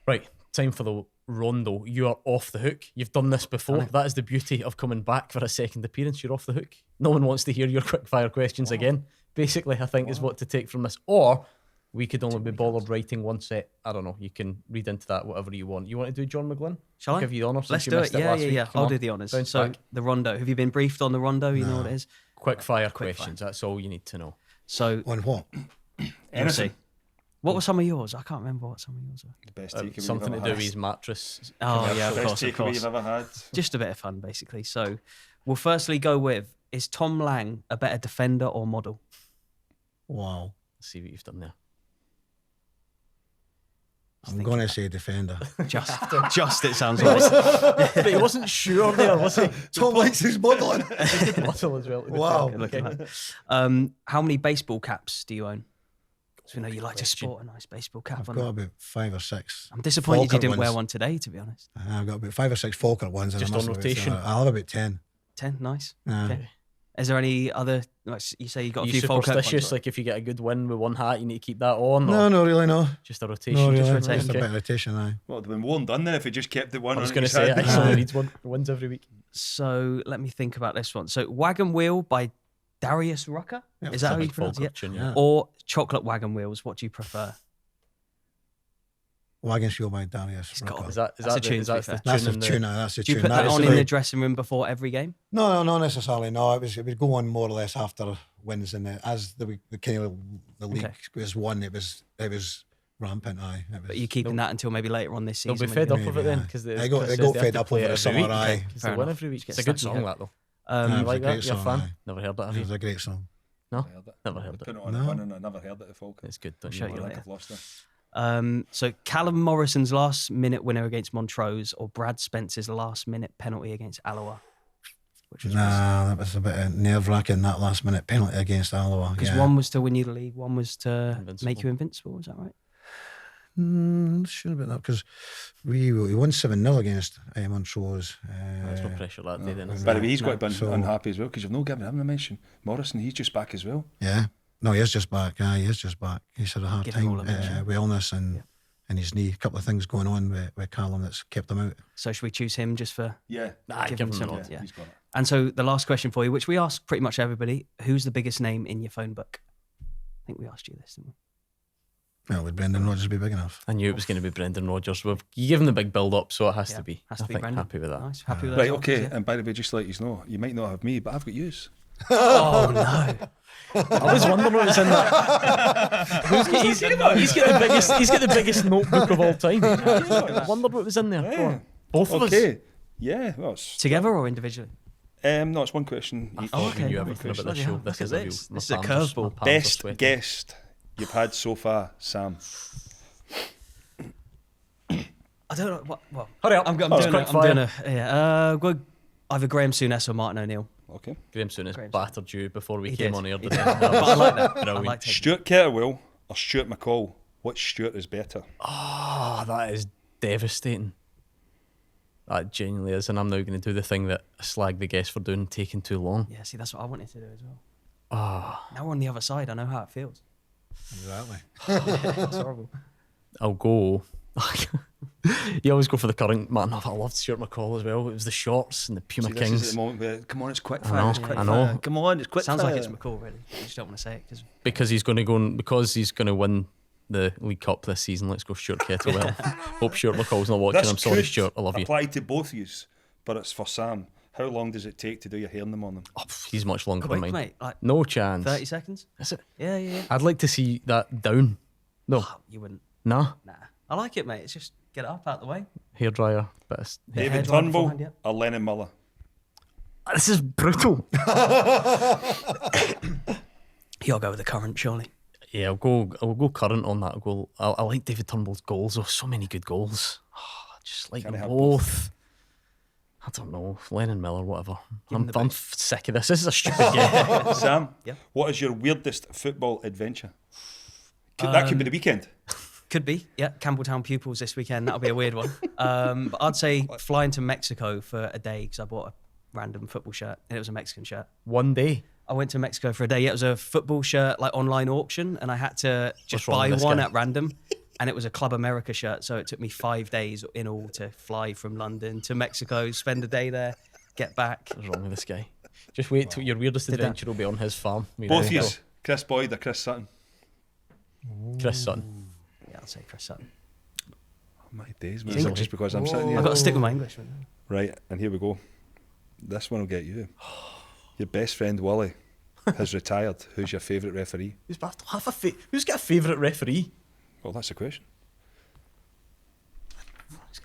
Speaker 4: Right, time for the Rondo. You are off the hook. You've done this before. That is the beauty of coming back for a second appearance. You're off the hook. No one wants to hear your quick fire questions again. Basically, I think is what to take from this. Or we could only be bothered writing one set. I don't know. You can read into that whatever you want. You want to do John McGlynn?
Speaker 3: Shall I?
Speaker 4: Give you the honour since
Speaker 3: Let's
Speaker 4: you
Speaker 3: do
Speaker 4: missed
Speaker 3: it.
Speaker 4: it
Speaker 3: Yeah,
Speaker 4: last
Speaker 3: yeah,
Speaker 4: week.
Speaker 3: yeah.
Speaker 4: Come
Speaker 3: I'll
Speaker 4: on.
Speaker 3: do the honours.
Speaker 4: Bounce
Speaker 3: So
Speaker 4: back.
Speaker 3: the Rondo. Have you been briefed on the Rondo? You know what it is.
Speaker 4: Quick fire
Speaker 3: Quick
Speaker 4: questions. That's all you need to know.
Speaker 3: So
Speaker 2: On what?
Speaker 3: we'll see. What were some of yours? I can't remember what some of yours were.
Speaker 5: The best takeaway you've
Speaker 4: Something to
Speaker 5: ever
Speaker 4: do
Speaker 5: had.
Speaker 4: with his mattress.
Speaker 3: Oh yeah, of
Speaker 5: Best
Speaker 3: course, of
Speaker 5: takeaway
Speaker 3: course.
Speaker 5: you've ever had.
Speaker 3: Just a bit of fun, basically. So we'll firstly go with: is Tom Lang a better defender or model?
Speaker 2: Wow.
Speaker 4: Let's see what you've done there.
Speaker 2: I'm going to say defender.
Speaker 3: Just it sounds like.
Speaker 4: But he wasn't sure there, was he?
Speaker 2: Tom likes his modelling.
Speaker 4: Muscle as well.
Speaker 2: Wow.
Speaker 3: Look at that. How many baseball caps do you own? Because we know you like to sport a nice baseball cap.
Speaker 2: I've
Speaker 3: on
Speaker 2: got
Speaker 3: that.
Speaker 2: about 5 or 6.
Speaker 3: I'm disappointed you
Speaker 2: Falkirk
Speaker 3: didn't wear
Speaker 2: ones.
Speaker 3: one today, to be honest.
Speaker 2: I've got about 5 or 6 Falkirk ones. And
Speaker 4: Just
Speaker 2: I must
Speaker 4: on
Speaker 2: have
Speaker 4: rotation?
Speaker 2: I'll have about 10.
Speaker 3: 10, nice.
Speaker 2: Aye.
Speaker 3: Okay. Is there any other? Like you say you got a
Speaker 4: You
Speaker 3: few Falkirk
Speaker 4: superstitious?
Speaker 3: ones,
Speaker 4: Like if you get a good win with one hat, you need to keep that on?
Speaker 2: No,
Speaker 4: or
Speaker 2: no, really, no.
Speaker 4: just a rotation.
Speaker 2: No, really.
Speaker 3: rotate,
Speaker 2: Just a
Speaker 4: okay.
Speaker 2: bit of rotation, aye.
Speaker 5: Well, it'd been well done then if he just kept the one
Speaker 4: I was
Speaker 5: on
Speaker 4: going to
Speaker 5: his
Speaker 4: say,
Speaker 5: head.
Speaker 4: actually,
Speaker 2: Aye.
Speaker 4: needs one wins every week.
Speaker 3: So let me think about this one. So Wagon Wheel by Darius Rucker.
Speaker 2: Yeah,
Speaker 3: Is that how you
Speaker 4: Big
Speaker 3: pronounce it?
Speaker 4: Falkirk,
Speaker 3: Yeah.
Speaker 2: Yeah.
Speaker 3: Or Chocolate Wagon Wheels? What do you prefer?
Speaker 2: Wagon Show by Darius.
Speaker 3: It's got
Speaker 2: Rucker.
Speaker 4: Is that
Speaker 3: That's a tune,
Speaker 4: is
Speaker 3: to be
Speaker 4: that
Speaker 3: fair.
Speaker 4: the
Speaker 2: That's
Speaker 4: tune
Speaker 2: the
Speaker 4: in the-
Speaker 2: tune. That's the
Speaker 3: Do you
Speaker 2: tune.
Speaker 3: put that on in
Speaker 2: Basically-
Speaker 3: the dressing room before every game?
Speaker 2: No, not necessarily. No, it would go on more or less after wins, and as the kind of the league
Speaker 3: Okay.
Speaker 2: was won, it was rampant. Aye, it was,
Speaker 3: But you're keeping that until maybe later on this
Speaker 4: They'll
Speaker 3: season.
Speaker 4: be
Speaker 3: when
Speaker 4: fed
Speaker 3: you-
Speaker 4: up of it then
Speaker 2: Maybe,
Speaker 4: because
Speaker 2: aye.
Speaker 4: they
Speaker 2: They got fed up over the summer, aye.
Speaker 4: Because
Speaker 3: Fair
Speaker 4: they win
Speaker 3: enough.
Speaker 4: every week.
Speaker 3: Just
Speaker 4: It's a
Speaker 3: get
Speaker 4: good
Speaker 3: stuck
Speaker 4: song
Speaker 3: in
Speaker 4: that though.
Speaker 2: Yeah,
Speaker 4: You
Speaker 2: it was
Speaker 4: like
Speaker 2: a great
Speaker 4: that? You're a
Speaker 2: song,
Speaker 4: fan?
Speaker 2: aye.
Speaker 4: Never heard that, have
Speaker 2: It was
Speaker 4: you?
Speaker 2: a great song.
Speaker 4: No,
Speaker 5: Heard it.
Speaker 4: never heard
Speaker 5: Put
Speaker 4: it.
Speaker 5: it on
Speaker 2: No.
Speaker 5: a one and I never heard it at Falkirk.
Speaker 4: It's good. Don't
Speaker 3: show
Speaker 4: you
Speaker 3: you
Speaker 4: worry.
Speaker 5: I
Speaker 3: later.
Speaker 5: think I've lost it.
Speaker 3: So Callum Morrison's last minute winner against Montrose or Brad Spence's last minute penalty against Alloa? Which was
Speaker 2: Nah, that was a bit nerve wracking, that last minute penalty against Alloa.
Speaker 3: because
Speaker 2: Yeah.
Speaker 3: one was to win you the league, one was to
Speaker 4: Invincible.
Speaker 3: make you invincible. Is that right?
Speaker 2: Sure about that because we won 7-0 against Montrose.
Speaker 4: There's no pressure that day then. is
Speaker 5: By
Speaker 4: there?
Speaker 5: the way, he's got to be
Speaker 2: So-
Speaker 5: unhappy as well because you've not given him the mention. Morrison, he's just back as well.
Speaker 2: Yeah. No, he is just back. Aye, he is just back. He's had a hard
Speaker 3: Give him
Speaker 2: time
Speaker 3: all a mention.
Speaker 2: with illness and his knee. A couple of things going on with Callum that's kept him out.
Speaker 3: So should we choose him just for?
Speaker 5: Yeah.
Speaker 3: Give
Speaker 4: give
Speaker 3: him
Speaker 4: him
Speaker 3: some
Speaker 4: the
Speaker 3: odds,
Speaker 4: nod.
Speaker 3: yeah.
Speaker 5: He's got it.
Speaker 3: And so the last question for you, which we ask pretty much everybody, who's the biggest name in your phone book? I think we asked you this, didn't we?
Speaker 2: Well, would Brendan Rodgers be big enough?
Speaker 4: I knew it was going to be Brendan Rodgers. You give him the big build up, so it has to be.
Speaker 3: Has to
Speaker 4: I
Speaker 3: be
Speaker 4: think
Speaker 3: Brendan.
Speaker 4: happy with that.
Speaker 3: Nice. Happy with
Speaker 5: Right,
Speaker 3: those
Speaker 5: okay.
Speaker 3: answers, yeah?
Speaker 5: And by the way, just to let you know, you might not have me, but I've got yous.
Speaker 3: Oh no!
Speaker 4: I was wondering what was in that. he's got the biggest notebook of all time. I wondered what was in there. Go on. Both of us.
Speaker 5: Okay. Yeah. Well, it's,
Speaker 3: Together or individually?
Speaker 5: no, it's one question.
Speaker 4: I
Speaker 5: each.
Speaker 4: thought
Speaker 3: okay.
Speaker 4: we knew
Speaker 3: Oh,
Speaker 4: everything about
Speaker 3: bloody
Speaker 4: this show.
Speaker 3: hell,
Speaker 4: This
Speaker 3: look
Speaker 4: is
Speaker 3: at
Speaker 4: a real.
Speaker 3: this.
Speaker 4: my
Speaker 3: This is a
Speaker 4: palms are-
Speaker 3: curveball.
Speaker 4: my palms are
Speaker 5: Best
Speaker 4: sweating.
Speaker 5: guest you've had so far, Sam.
Speaker 3: I don't know. What? Well,
Speaker 4: Hurry up.
Speaker 3: I'm
Speaker 4: Quick
Speaker 3: doing
Speaker 4: fire.
Speaker 3: a yeah. Go either Graham Souness or Martin O'Neill.
Speaker 5: Okay.
Speaker 4: Graham Souness
Speaker 3: Graham
Speaker 4: battered you before we
Speaker 3: He
Speaker 4: came
Speaker 3: did.
Speaker 4: on air.
Speaker 3: He
Speaker 4: didn't
Speaker 3: did.
Speaker 4: he?
Speaker 3: But I like that. I
Speaker 4: Brilliant.
Speaker 3: like taking.
Speaker 5: Stuart Kettlewell or Stuart McCall? Which Stuart is better?
Speaker 4: Oh, that is devastating. That genuinely is, and I'm now going to do the thing that I slag the guest for doing, taking too long.
Speaker 3: Yeah, see, that's what I wanted to do as well.
Speaker 4: Ah,
Speaker 3: Now we're on the other side. I know how it feels.
Speaker 2: Exactly.
Speaker 3: It's horrible.
Speaker 4: I'll go. You always go for the current man. I loved Stuart McCall as well. It was the shorts and the Puma
Speaker 5: See, this is
Speaker 4: Kings
Speaker 5: at the moment where, come on, it's quick
Speaker 4: I
Speaker 5: fire.
Speaker 4: know,
Speaker 5: It's quick
Speaker 4: I know.
Speaker 5: fire. Come on, it's quick
Speaker 3: Sounds
Speaker 5: fire.
Speaker 3: like it's McCall, really. You just don't want to say it because
Speaker 4: because he's going to go because he's going to win the League Cup this season. Let's go Stuart Kettlewell. Hope Stuart McCall's not watching.
Speaker 5: This
Speaker 4: I'm sorry,
Speaker 5: could
Speaker 4: Stuart. I love you.
Speaker 5: apply to both of you, but it's for Sam. How long does it take to do your hair in the morning?
Speaker 4: Oh, he's much longer than
Speaker 3: quick,
Speaker 4: mine.
Speaker 3: mate. Like
Speaker 4: No chance.
Speaker 3: 30 seconds.
Speaker 4: Is it?
Speaker 3: Yeah.
Speaker 4: I'd like to see that down. No,
Speaker 3: Oh, you wouldn't.
Speaker 4: nah.
Speaker 3: Nah. I like it, mate. It's just get it up out the way.
Speaker 4: Hairdryer. But
Speaker 5: David
Speaker 3: hair dry
Speaker 5: Turnbull
Speaker 3: beforehand,
Speaker 5: or Lennon Miller?
Speaker 4: this is brutal.
Speaker 3: You'll go with the current, surely.
Speaker 4: Yeah, I'll go current on that. I like David Turnbull's goals. Oh, so many good goals. Oh, just like
Speaker 5: Can I
Speaker 4: them
Speaker 5: have
Speaker 4: both. I don't know, Lennon Miller, whatever.
Speaker 3: him the
Speaker 4: I'm sick of this. This is a stupid game.
Speaker 5: Sam,
Speaker 3: Yeah.
Speaker 5: what is your weirdest football adventure? That could be the weekend.
Speaker 3: Could be. Yeah. Campbelltown Pupils this weekend. That'll be a weird one. But I'd say flying to Mexico for a day because I bought random football shirt, and it was a Mexican shirt.
Speaker 4: One day.
Speaker 3: I went to Mexico for a day. Yeah, it was a football shirt, like online auction, and I had to just
Speaker 4: What's wrong
Speaker 3: buy
Speaker 4: with this
Speaker 3: one
Speaker 4: guy?
Speaker 3: at random. And it was a Club America shirt, so it took me 5 days in all to fly from London to Mexico, spend a day there, get back.
Speaker 4: What's wrong with this guy? Just wait till your weirdest
Speaker 3: Did that.
Speaker 4: adventure will be on his farm.
Speaker 5: Both of you, Kris Boyd or Chris Sutton?
Speaker 4: Chris Sutton.
Speaker 3: Yeah, I'll say Kris Sutton.
Speaker 5: Oh, my days, man.
Speaker 3: English.
Speaker 5: Is it just because I'm sitting here?
Speaker 3: I've got to stick with my English.
Speaker 5: Right, and here we go. This one will get you. Your best friend Wally has retired. Who's your favourite referee?
Speaker 4: Who's got a favourite referee?
Speaker 5: Well, that's the question.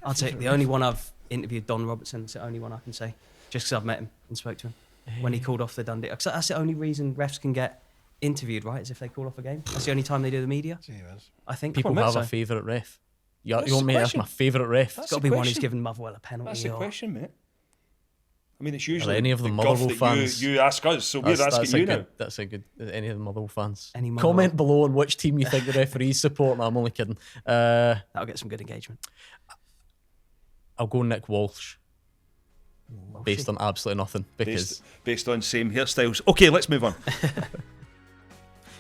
Speaker 3: I'd say the only one I've interviewed, Don Robertson. It's the only one I can say, just because I've met him and spoke to him when he called off the Dundee. 'Cause that's the only reason refs can get interviewed, right? Is if they call off a game. That's the only time they do the media. I think
Speaker 4: People have a favourite ref. You want me to ask my favourite ref?
Speaker 3: It's got to be one who's given Motherwell a penalty.
Speaker 5: That's the
Speaker 3: or-
Speaker 5: question, mate. I mean, it's usually
Speaker 4: any of the
Speaker 5: guff
Speaker 4: Motherwell
Speaker 5: that
Speaker 4: fans?
Speaker 5: You ask us, so we're asking you now.
Speaker 4: That's a good. Any of the Motherwell fans?
Speaker 3: Any Motherwell?
Speaker 4: Comment below on which team you think the referees support. No, I'm only kidding.
Speaker 3: That'll get some good engagement.
Speaker 4: I'll go Nick Walsh. Based on absolutely nothing. Because
Speaker 5: Based on same hairstyles. Okay, let's move on.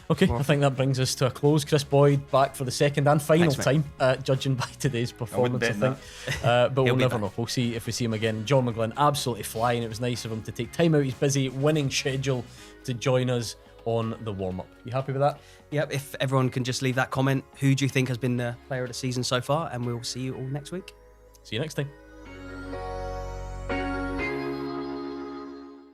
Speaker 4: okay, I think that brings us to a close. Kris Boyd back for the second and final
Speaker 3: Thanks, mate.
Speaker 4: time, judging by today's performance, I
Speaker 5: bet
Speaker 4: think. But we'll
Speaker 3: He'll be
Speaker 4: never
Speaker 3: back.
Speaker 4: know. We'll see if we see him again. John McGlynn absolutely flying. It was nice of him to take time out his busy winning schedule to join us on the warm-up. You happy with that?
Speaker 3: Yep, if everyone can just leave that comment, who do you think has been the player of the season so far? And we'll see you all next week.
Speaker 4: See you next time.